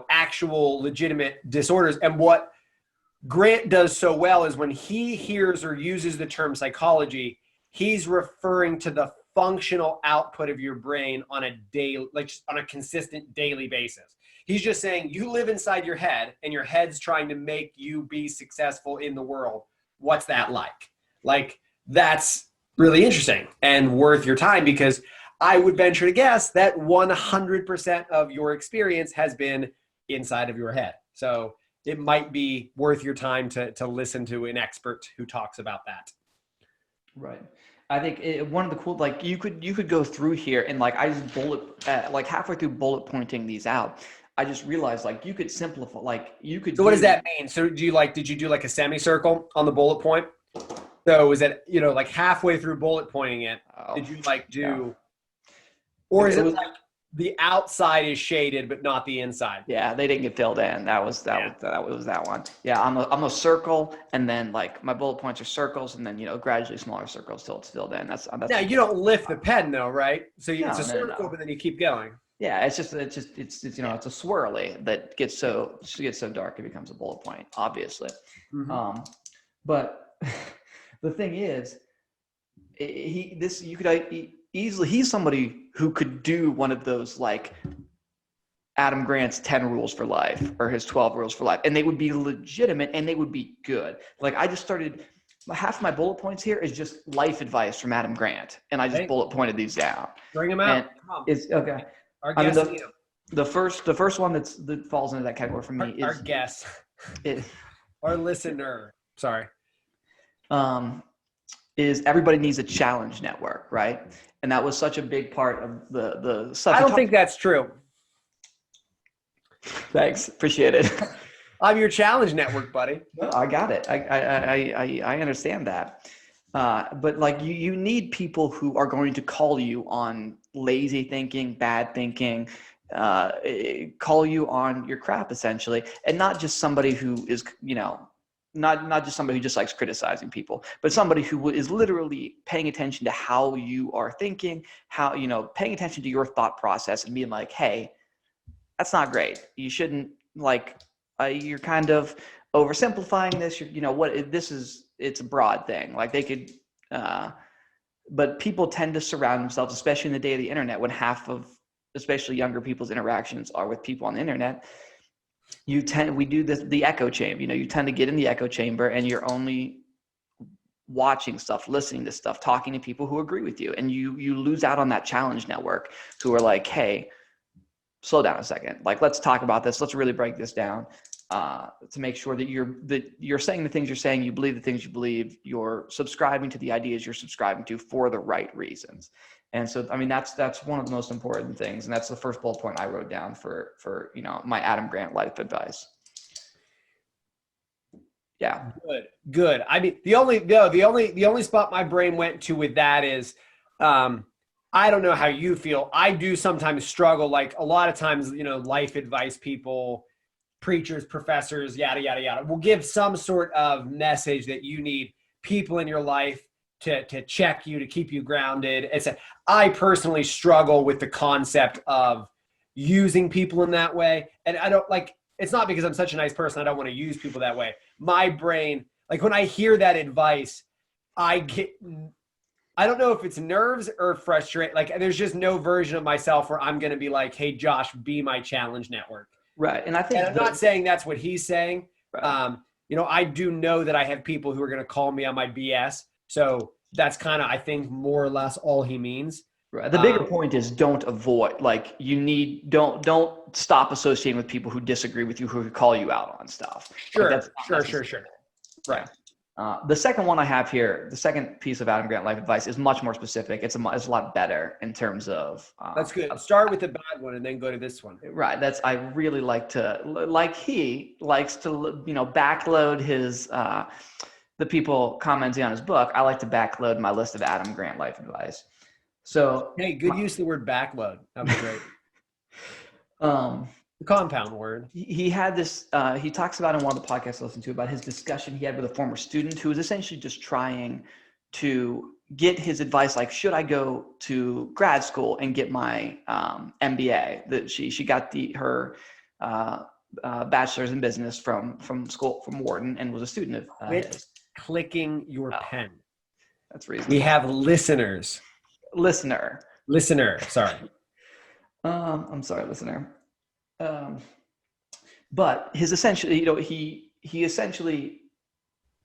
actual legitimate disorders. And what Grant does so well is when he hears or uses the term psychology, he's referring to the functional output of your brain on a consistent daily basis. He's just saying you live inside your head and your head's trying to make you be successful in the world. What's that like? Like, that's really interesting and worth your time, because I would venture to guess that 100% of your experience has been inside of your head. So it might be worth your time to listen to an expert who talks about that. Right. I think one of the cool, like you could go through here and like I just like halfway through bullet pointing these out, I just realized like you could simplify, like you could. So what does that mean? So did you do like a semicircle on the bullet point? So is it, like halfway through bullet pointing it, did you like do, yeah. Or is it like the outside is shaded, but not the inside? Yeah, they didn't get filled in. That was that one. Yeah, I'm a circle, and then like my bullet points are circles, and then gradually smaller circles till it's filled in. That's now you don't lift the pen though, right? So it's a circle, but then you keep going. Yeah, it's it's a swirly that gets so dark it becomes a bullet point, obviously. Mm-hmm. But the thing is, he's somebody who could do one of those like Adam Grant's 10 rules for life or his 12 rules for life, and they would be legitimate and they would be good. Like I just started, half of my bullet points here is just life advice from Adam Grant, and I just bullet pointed these down. Bring them out. It's okay. Our guess, the first one that falls into that category for me is our guess. Our listener. Sorry. Is everybody needs a challenge network, right? And that was such a big part of the stuff. I don't think that's true. Thanks, appreciate it. I'm your challenge network, buddy. No, I got it. I understand that. But like you need people who are going to call you on lazy thinking, bad thinking, call you on your crap essentially, and not just somebody who is, not just somebody who just likes criticizing people, but somebody who is literally paying attention to how you are thinking, how, paying attention to your thought process and being like, hey, that's not great. You shouldn't you're kind of oversimplifying this. It's a broad thing. Like they could But people tend to surround themselves, especially in the day of the internet, when half of especially younger people's interactions are with people on the internet. We do the echo chamber. You tend to get in the echo chamber, and you're only watching stuff, listening to stuff, talking to people who agree with you, and you lose out on that challenge network who are like, hey, slow down a second, like, let's talk about this, let's really break this down, to make sure that you're saying the things you're saying, you believe the things you believe, you're subscribing to the ideas you're subscribing to for the right reasons. And so, I mean, that's one of the most important things, and that's the first bullet point I wrote down for my Adam Grant life advice. Yeah. Good. I mean, the only spot my brain went to with that is, I don't know how you feel. I do sometimes struggle. Like a lot of times, life advice people, preachers, professors, yada, yada, yada, will give some sort of message that you need people in your life to check you, to keep you grounded. I personally struggle with the concept of using people in that way. And I don't like, it's not because I'm such a nice person I don't want to use people that way. My brain, like when I hear that advice, I don't know if it's nerves or frustration. Like there's just no version of myself where I'm going to be like, hey, Josh, be my challenge network. Right. And I'm not saying that's what he's saying. Right. I do know that I have people who are going to call me on my BS. So that's kind of, I think, more or less all he means. Right. The bigger point is don't avoid, like don't stop associating with people who disagree with you, who call you out on stuff. Sure. Like Sure. Right. The second one I have here, the second piece of Adam Grant life advice is much more specific. It's a lot better in terms of. That's good. Start with the bad one and then go to this one. Right. I really he likes to, backload his, the people commenting on his book. I like to backload my list of Adam Grant life advice. So, hey, good use of the word backload. That'd be great. The compound word. He had this, he talks about in one of the podcasts I listened to about his discussion he had with a former student who was essentially just trying to get his advice, like, should I go to grad school and get my MBA? That she got her bachelor's in business from Wharton and was a student of Quit clicking your pen. That's reasonable. We have listeners. Listener. Sorry. I'm sorry, listener. But his essentially, he essentially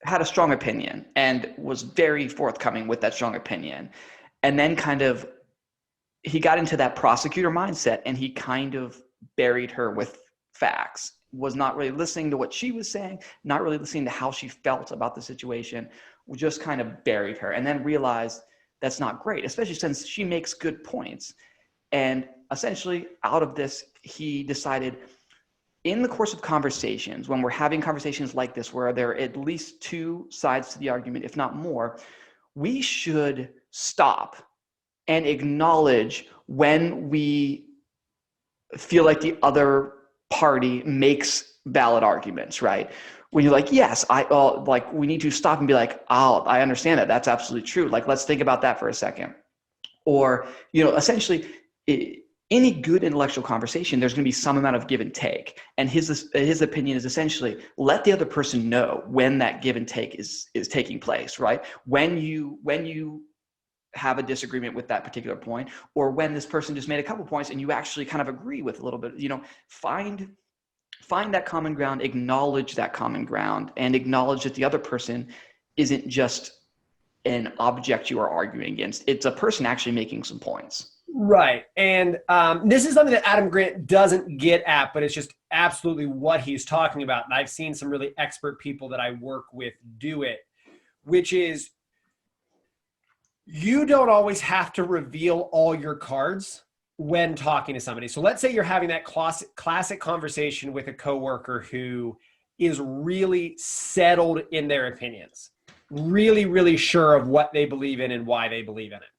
had a strong opinion and was very forthcoming with that strong opinion. And then he got into that prosecutor mindset and he kind of buried her with facts, was not really listening to what she was saying, not really listening to how she felt about the situation, just kind of buried her, and then realized that's not great, especially since she makes good points. And essentially out of this, he decided in the course of conversations, when we're having conversations like this, where there are at least two sides to the argument, if not more, we should stop and acknowledge when we feel like the other party makes valid arguments, right? When you're like, yes, we need to stop and be like, oh, I understand that. That's absolutely true. Like, let's think about that for a second. Or, essentially, any good intellectual conversation, there's going to be some amount of give and take. And his opinion is essentially let the other person know when that give and take is taking place, right? When you have a disagreement with that particular point, or when this person just made a couple points and you actually kind of agree with a little bit, find that common ground, acknowledge that common ground, and acknowledge that the other person isn't just an object you are arguing against. It's a person actually making some points. Right. And this is something that Adam Grant doesn't get at, but it's just absolutely what he's talking about. And I've seen some really expert people that I work with do it, which is you don't always have to reveal all your cards when talking to somebody. So let's say you're having that classic conversation with a coworker who is really settled in their opinions, really, really sure of what they believe in and why they believe in it.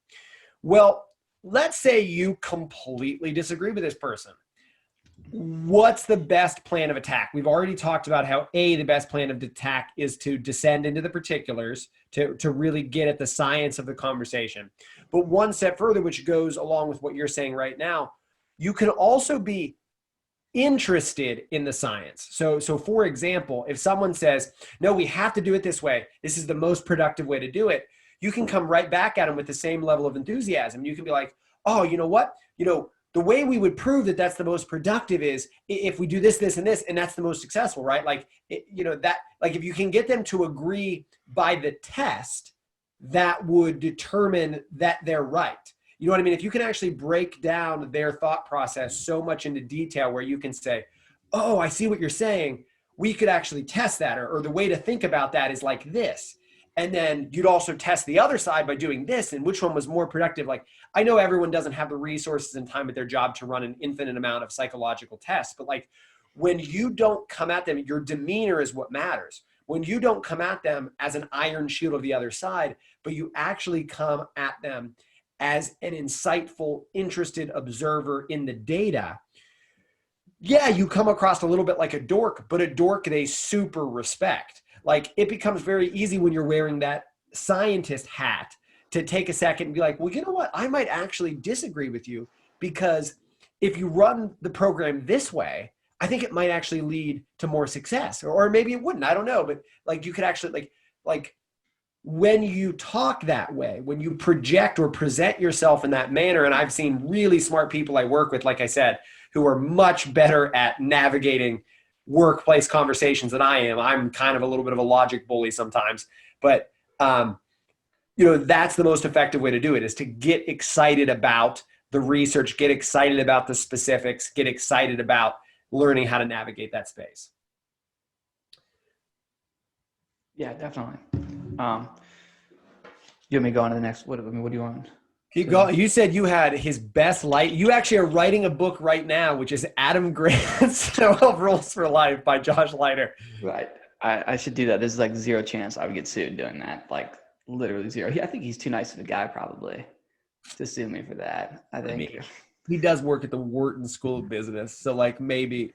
Well, let's say you completely disagree with this person. What's the best plan of attack? We've already talked about how the best plan of attack is to descend into the particulars, to really get at the science of the conversation. But one step further, which goes along with what you're saying right now, you can also be interested in the science. So for example, if someone says, no, we have to do it this way, this is the most productive way to do it, you can come right back at them with the same level of enthusiasm. You can be like, oh, you know what? The way we would prove that that's the most productive is if we do this, this, and this, and that's the most successful, right? Like, if you can get them to agree by the test, that would determine that they're right. You know what I mean? If you can actually break down their thought process so much into detail where you can say, oh, I see what you're saying. We could actually test that, or the way to think about that is like this. And then you'd also test the other side by doing this, and which one was more productive. Like, I know everyone doesn't have the resources and time at their job to run an infinite amount of psychological tests, but like when you don't come at them, your demeanor is what matters. When you don't come at them as an iron shield of the other side, but you actually come at them as an insightful, interested observer in the data, yeah, you come across a little bit like a dork, but a dork they super respect. Like, it becomes very easy when you're wearing that scientist hat to take a second and be like, well, you know what? I might actually disagree with you, because if you run the program this way, I think it might actually lead to more success, or maybe it wouldn't. I don't know. But like, you could actually like when you talk that way, when you project or present yourself in that manner, and I've seen really smart people I work with, like I said, who are much better at navigating workplace conversations than I am. I'm kind of a little bit of a logic bully sometimes, but that's the most effective way to do it, is to get excited about the research, get excited about the specifics, get excited about learning how to navigate that space. Yeah, definitely. You want me to go on to the next? What do you want? Keep going. You said you had his best light. You actually are writing a book right now, which is Adam Grant's 12 Rules for Life by Josh Leiter. Right. I should do that. There's like zero chance I would get sued doing that. Like literally zero. I think he's too nice of a guy probably to sue me for that. I think he does work at the Wharton School of Business. So like maybe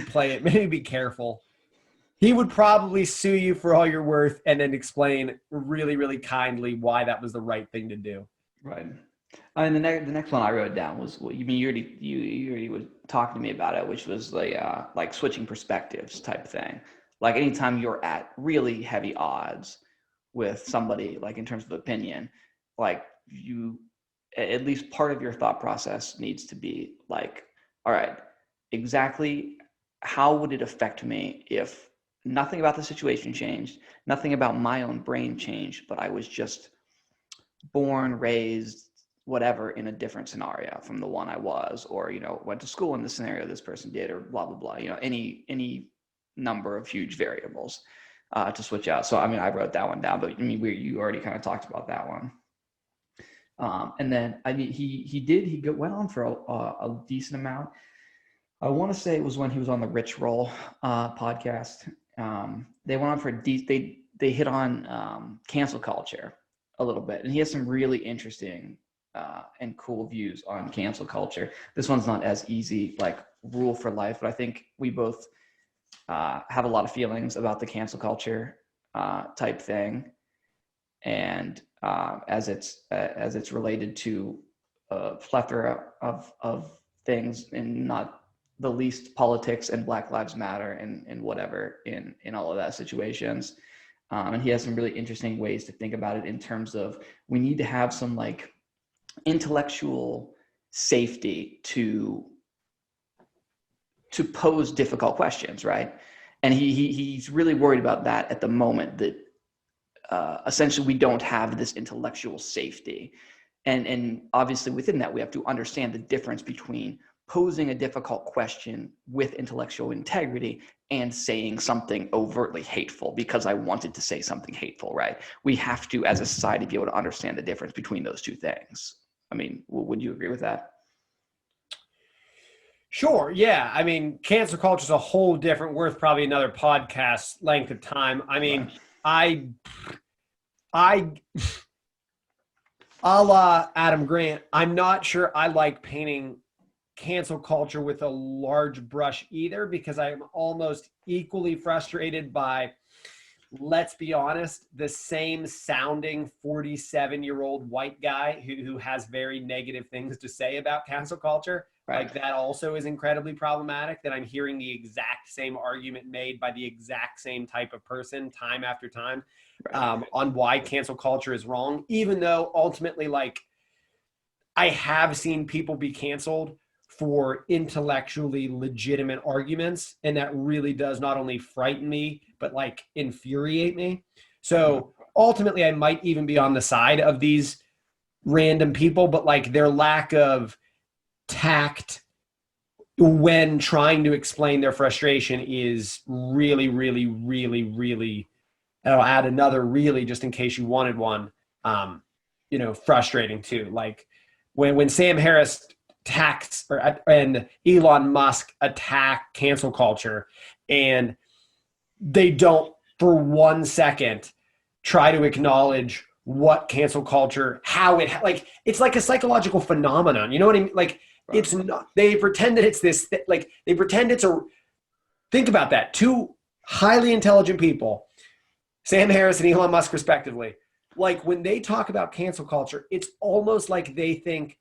play it, maybe be careful. He would probably sue you for all you're worth and then explain really, really kindly why that was the right thing to do. Right. And the next one I wrote down was, well, you already were talking to me about it, which was like switching perspectives type thing. Like anytime you're at really heavy odds with somebody, like in terms of opinion, like you, at least part of your thought process needs to be like, all right, exactly how would it affect me if nothing about the situation changed, nothing about my own brain changed, but I was just born, raised, whatever, in a different scenario from the one I was, or, went to school in the scenario this person did, or blah, blah, blah, any number of huge variables to switch out. So, I wrote that one down, but you already kind of talked about that one. And then, he went on for a decent amount. I want to say it was when he was on the Rich Roll podcast. They went on for they hit on cancel culture a little bit, and he has some really interesting and cool views on cancel culture. This one's not as easy, like rule for life, but I think we both have a lot of feelings about the cancel culture type thing, and as it's related to a plethora of things, and not the least politics and Black Lives Matter and whatever in all of that situations. And he has some really interesting ways to think about it in terms of, we need to have some like intellectual safety to pose difficult questions, right? And he's really worried about that at the moment, that essentially we don't have this intellectual safety. And obviously within that, we have to understand the difference between posing a difficult question with intellectual integrity and saying something overtly hateful because I wanted to say something hateful, right? We have to, as a society, be able to understand the difference between those two things. Would you agree with that? Sure. Yeah. Cancel culture is a whole different, worth probably another podcast length of time. I a la Adam Grant, I'm not sure I like painting cancel culture with a large brush either, because I'm almost equally frustrated by, let's be honest, the same sounding 47-year-old white guy who has very negative things to say about cancel culture. Right. Like that also is incredibly problematic, that I'm hearing the exact same argument made by the exact same type of person time after time, on why cancel culture is wrong, even though ultimately, like, I have seen people be canceled for intellectually legitimate arguments, and that really does not only frighten me, but like infuriate me. So ultimately, I might even be on the side of these random people, but like their lack of tact when trying to explain their frustration is really, really, really, really, and I'll add another really just in case you wanted one, frustrating too. Like when Sam Harris attacks and Elon Musk attack cancel culture, and they don't for 1 second try to acknowledge what cancel culture, how it, like, it's like a psychological phenomenon. You know what I mean? Like, it's not, they pretend that it's this, like, they pretend it's a, think about that. Two highly intelligent people, Sam Harris and Elon Musk respectively, like when they talk about cancel culture, it's almost like they think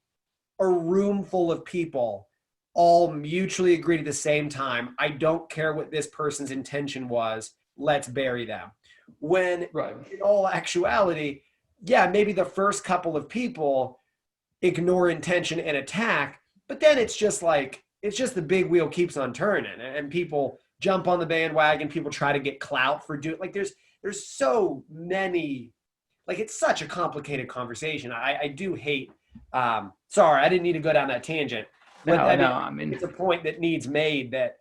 a room full of people all mutually agreed at the same time, I don't care what this person's intention was, let's bury them. When in all actuality, yeah, maybe the first couple of people ignore intention and attack, but then it's just like, it's just the big wheel keeps on turning, and people jump on the bandwagon, people try to get clout for doing, like, there's so many, like, it's such a complicated conversation. I do hate, sorry, I didn't need to go down that tangent. But I mean, it's a point that needs made, that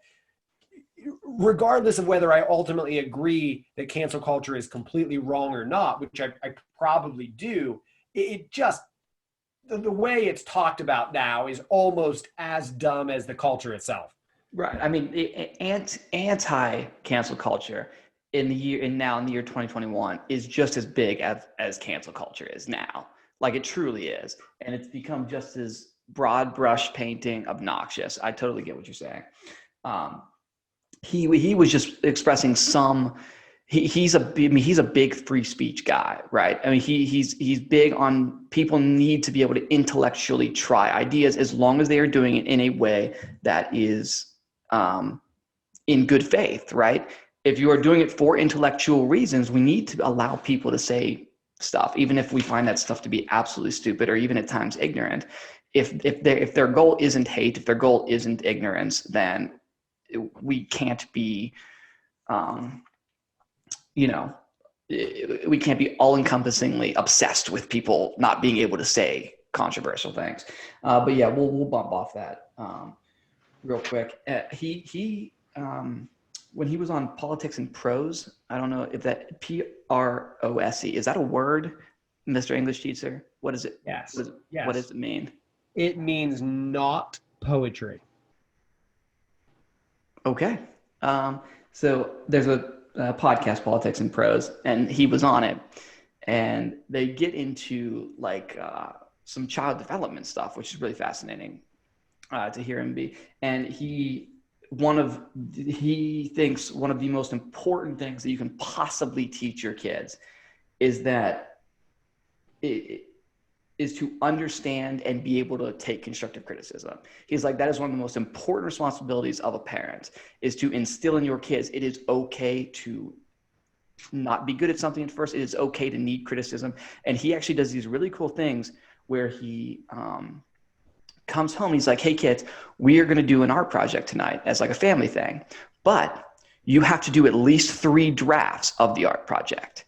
regardless of whether I ultimately agree that cancel culture is completely wrong or not, which I probably do, it just, the way it's talked about now is almost as dumb as the culture itself. Right. I mean, anti-cancel culture in the year 2021 is just as big as cancel culture is now. Like, it truly is. And it's become just as broad brush painting obnoxious. I totally get what you're saying. He was just expressing some, he's a big free speech guy, right? I mean, he's big on people need to be able to intellectually try ideas as long as they are doing it in a way that is in good faith, right? If you are doing it for intellectual reasons, we need to allow people to say stuff, even if we find that stuff to be absolutely stupid or even at times ignorant. If their goal isn't hate, if their goal isn't ignorance, then we can't be, we can't be all-encompassingly obsessed with people not being able to say controversial things. But yeah, we'll bump off that real quick. He when he was on Politics and Prose, I don't know if that PROSE, is that a word, Mr. English Teacher? What is it? Yes. What does it mean? It means not poetry. Okay. So there's a podcast, Politics and Prose, and he was on it, and they get into like some child development stuff, which is really fascinating to hear him be. And he thinks one of the most important things that you can possibly teach your kids is that is to understand and be able to take constructive criticism. He's like, that is one of the most important responsibilities of a parent, is to instill in your kids, it is okay to not be good at something at first. It is okay to need criticism. And he actually does these really cool things where he comes home. He's like, hey kids, we are going to do an art project tonight as like a family thing, but you have to do at least 3 drafts of the art project.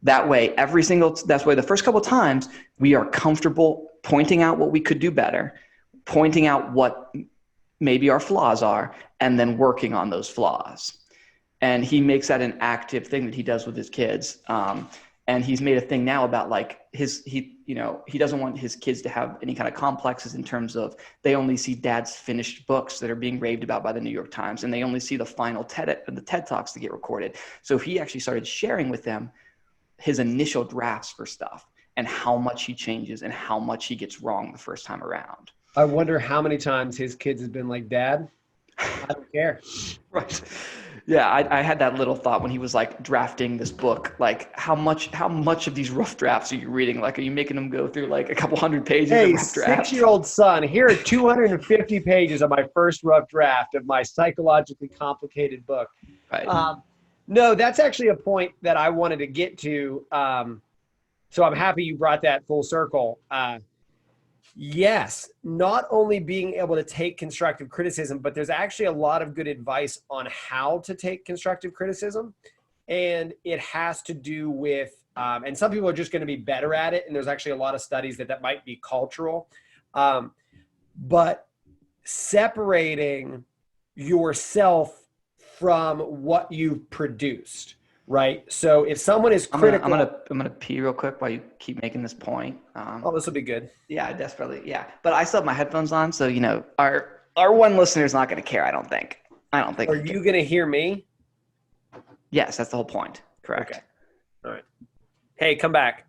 That way, the first couple of times we are comfortable pointing out what we could do better, pointing out what maybe our flaws are, and then working on those flaws. And he makes that an active thing that he does with his kids. And he's made a thing now about like he doesn't want his kids to have any kind of complexes in terms of they only see dad's finished books that are being raved about by the New York Times, and they only see the final TED Talks that get recorded. So he actually started sharing with them his initial drafts for stuff and how much he changes and how much he gets wrong the first time around. I wonder how many times his kids have been like, Dad, I don't care. Right. Yeah, I had that little thought when he was like drafting this book, like how much of these rough drafts are you reading? Like, are you making them go through like a couple hundred pages of Hey, rough draft? 6-year-old son, here are 250 pages of my first rough draft of my psychologically complicated book. Right. No, that's actually a point that I wanted to get to. So I'm happy you brought that full circle. Yes, not only being able to take constructive criticism, but there's actually a lot of good advice on how to take constructive criticism. And it has to do with, and some people are just going to be better at it. And there's actually a lot of studies that might be cultural. But separating yourself from what you've produced, right? So if someone is critical, I'm gonna pee real quick while you keep making this point. oh, this will be good. Yeah, desperately. Yeah, but I still have my headphones on, so our one listener is not gonna care. I don't think. Are you going to hear me? Yes, that's the whole point. Correct. Okay. All right. Hey, come back.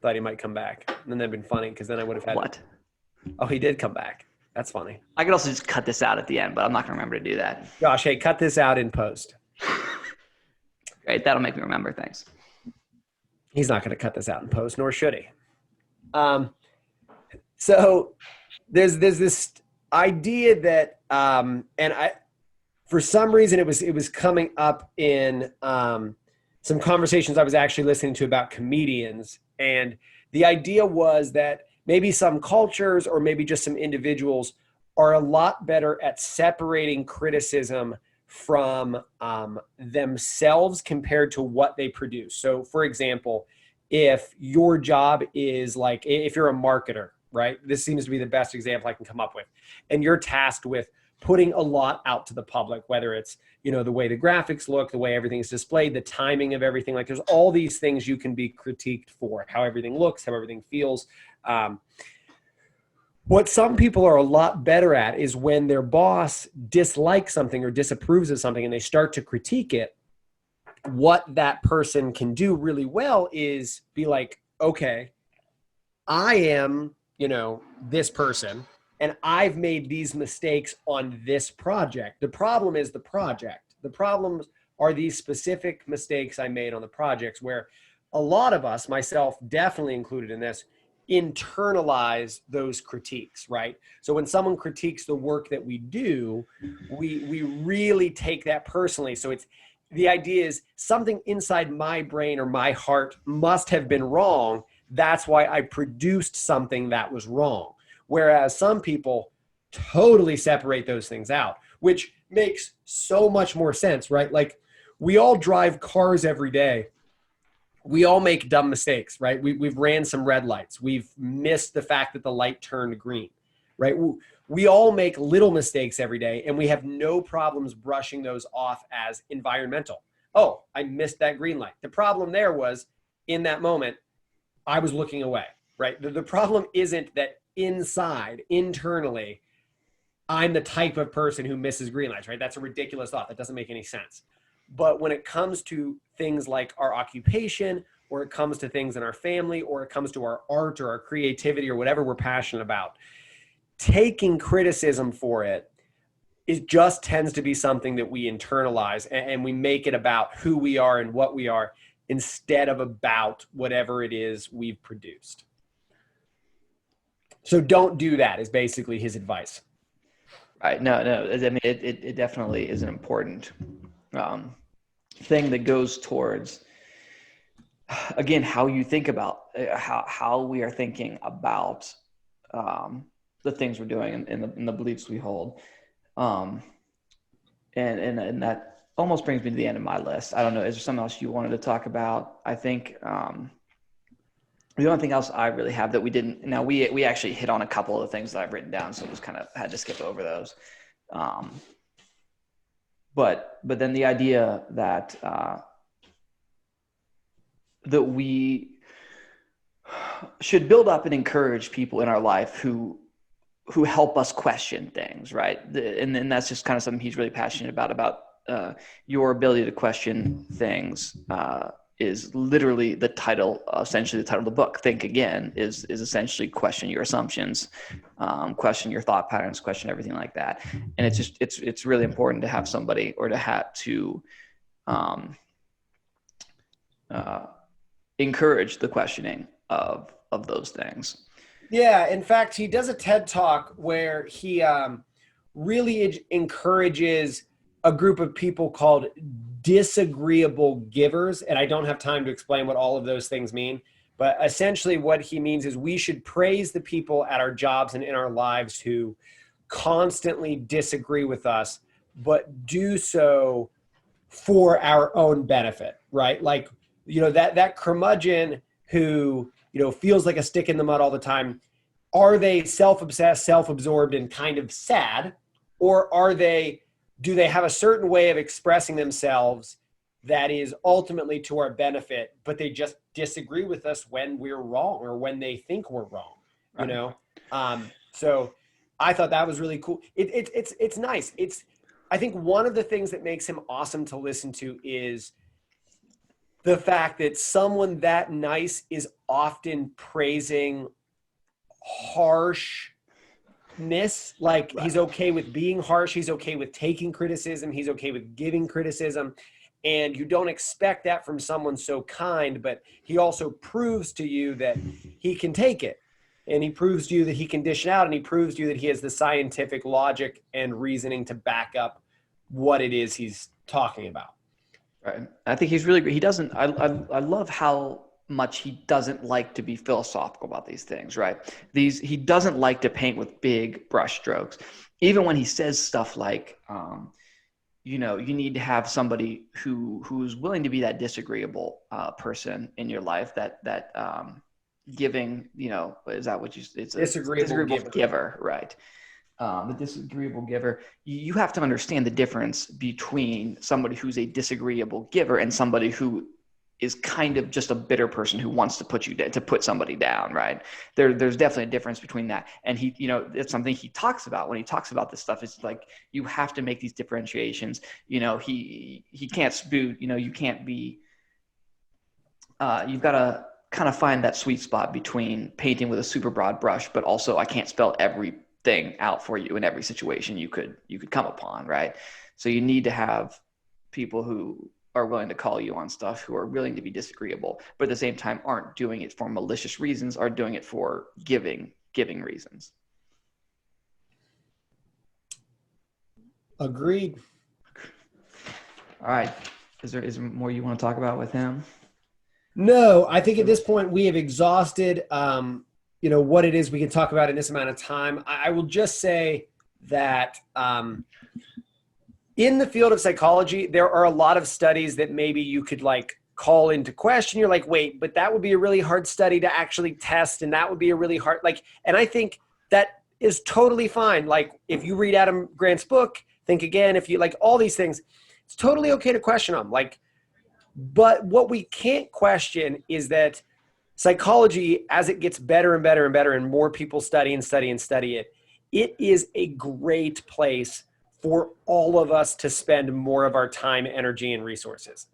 Thought he might come back. And then that'd been funny because then I would have had. What? Oh, he did come back. That's funny. I could also just cut this out at the end, but I'm not gonna remember to do that. Josh, hey, cut this out in post. Great, that'll make me remember. Thanks. He's not going to cut this out in post, nor should he. So there's this idea that, for some reason, it was coming up in some conversations I was actually listening to about comedians, and the idea was that maybe some cultures or maybe just some individuals are a lot better at separating criticism from themselves compared to what they produce. So for example, if your job is like, if you're a marketer, right? This seems to be the best example I can come up with. And you're tasked with putting a lot out to the public, whether it's, the way the graphics look, the way everything is displayed, the timing of everything. Like there's all these things you can be critiqued for, how everything looks, how everything feels. What some people are a lot better at is when their boss dislikes something or disapproves of something and they start to critique it, what that person can do really well is be like, okay, I am, this person, and I've made these mistakes on this project. The problem is the project. The problems are these specific mistakes I made on the projects, where a lot of us, myself definitely included in this, internalize those critiques, right? So when someone critiques the work that we do, we really take that personally. So the idea is something inside my brain or my heart must have been wrong. That's why I produced something that was wrong. Whereas some people totally separate those things out, which makes so much more sense, right? Like we all drive cars every day. We all make dumb mistakes, right? We've ran some red lights. We've missed the fact that the light turned green, right? We all make little mistakes every day, and we have no problems brushing those off as environmental. Oh, I missed that green light. The problem there was in that moment, I was looking away, right? The problem isn't that internally, I'm the type of person who misses green lights, right? That's a ridiculous thought. That doesn't make any sense. But when it comes to things like our occupation, or it comes to things in our family, or it comes to our art or our creativity or whatever we're passionate about, taking criticism for it just tends to be something that we internalize and we make it about who we are and what we are instead of about whatever it is we've produced. So don't do that is basically his advice. Right. No. I mean, it definitely is an important thing that goes towards, again, how you think about how we are thinking about the things we're doing and the beliefs we hold. And that almost brings me to the end of my list. I don't know. Is there something else you wanted to talk about? I think the only thing else I really have that we didn't. Now we actually hit on a couple of the things that I've written down, so just kind of had to skip over those. But then the idea that that we should build up and encourage people in our life who help us question things, right? And that's just kind of something he's really passionate about your ability to question things is literally the title, essentially the title of the book. Think Again is essentially question your assumptions, question your thought patterns, question everything like that. And it's really important to have somebody, or to encourage the questioning of those things. Yeah, in fact, he does a TED Talk where he really encourages a group of people called disagreeable givers. And I don't have time to explain what all of those things mean. But essentially what he means is we should praise the people at our jobs and in our lives who constantly disagree with us, but do so for our own benefit, right? Like, that curmudgeon who, feels like a stick in the mud all the time. Are they self-obsessed, self-absorbed, and kind of sad? Or do they have a certain way of expressing themselves that is ultimately to our benefit, but they just disagree with us when we're wrong or when they think we're wrong, So I thought that was really cool. It's nice. I think one of the things that makes him awesome to listen to is the fact that someone that nice is often praising harshness. Like, he's okay with being harsh. He's okay with taking criticism. He's okay with giving criticism. And you don't expect that from someone so kind, but he also proves to you that he can take it. And he proves to you that he can dish it out, and he proves to you that he has the scientific logic and reasoning to back up what it is he's talking about. Right. I think he's really great. He doesn't, I love how much he doesn't like to be philosophical about these things, right? He doesn't like to paint with big brush strokes. Even when he says stuff like, you need to have somebody who's willing to be that disagreeable person in your life, that giving, is that what it's a disagreeable giver, right? The disagreeable giver, you have to understand the difference between somebody who's a disagreeable giver and somebody who is kind of just a bitter person who wants to put somebody down, right? There's definitely a difference between that. And it's something he talks about when he talks about this stuff. It's like, you have to make these differentiations. He can't spoon, you can't be, you've got to kind of find that sweet spot between painting with a super broad brush, but also I can't spell everything out for you in every situation you could come upon, right? So you need to have people who are willing to call you on stuff, who are willing to be disagreeable, but at the same time aren't doing it for malicious reasons, are doing it for giving reasons. Agreed. All right. Is there more you want to talk about with him? No, I think at this point we have exhausted, what it is we can talk about in this amount of time. I will just say that in the field of psychology, there are a lot of studies that maybe you could call into question. You're like, wait, but that would be a really hard study to actually test. And that would be a really hard, and I think that is totally fine. Like, if you read Adam Grant's book, Think Again, if you like all these things, it's totally okay to question them. But what we can't question is that psychology, as it gets better and better and better, and more people study it, it is a great place for all of us to spend more of our time, energy, and resources.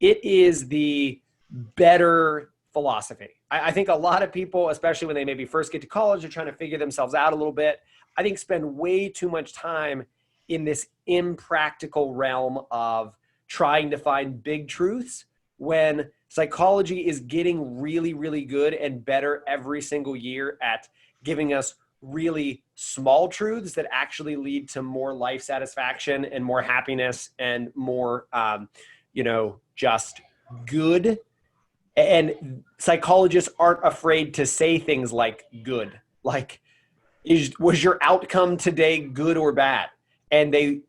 It is the better philosophy. I think a lot of people, especially when they maybe first get to college, are trying to figure themselves out a little bit, I think spend way too much time in this impractical realm of trying to find big truths, when psychology is getting really, really good and better every single year at giving us really small truths that actually lead to more life satisfaction and more happiness and more, just good. And psychologists aren't afraid to say things like good. Was your outcome today good or bad? And they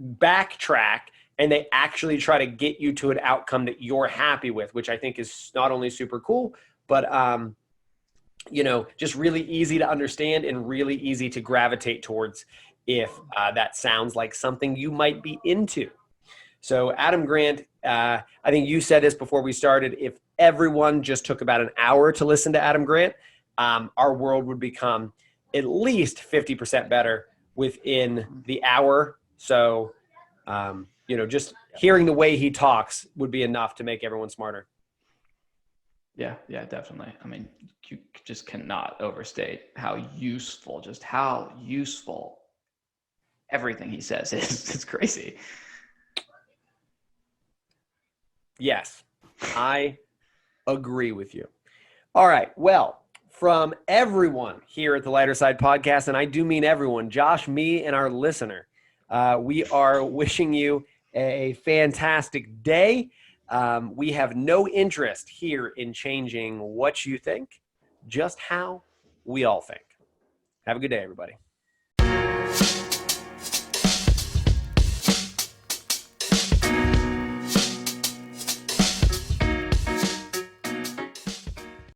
backtrack and they actually try to get you to an outcome that you're happy with, which I think is not only super cool, but just really easy to understand and really easy to gravitate towards if that sounds like something you might be into. So Adam Grant, I think you said this before we started, if everyone just took about an hour to listen to Adam Grant, our world would become at least 50% better within the hour. So, just hearing the way he talks would be enough to make everyone smarter. Yeah, definitely. I mean, you just cannot overstate how useful everything he says is. It's crazy. Yes, I agree with you. All right. Well, from everyone here at the Lighter Side Podcast, and I do mean everyone, Josh, me, and our listener, we are wishing you a fantastic day. We have no interest here in changing what you think, just how we all think. Have a good day, everybody.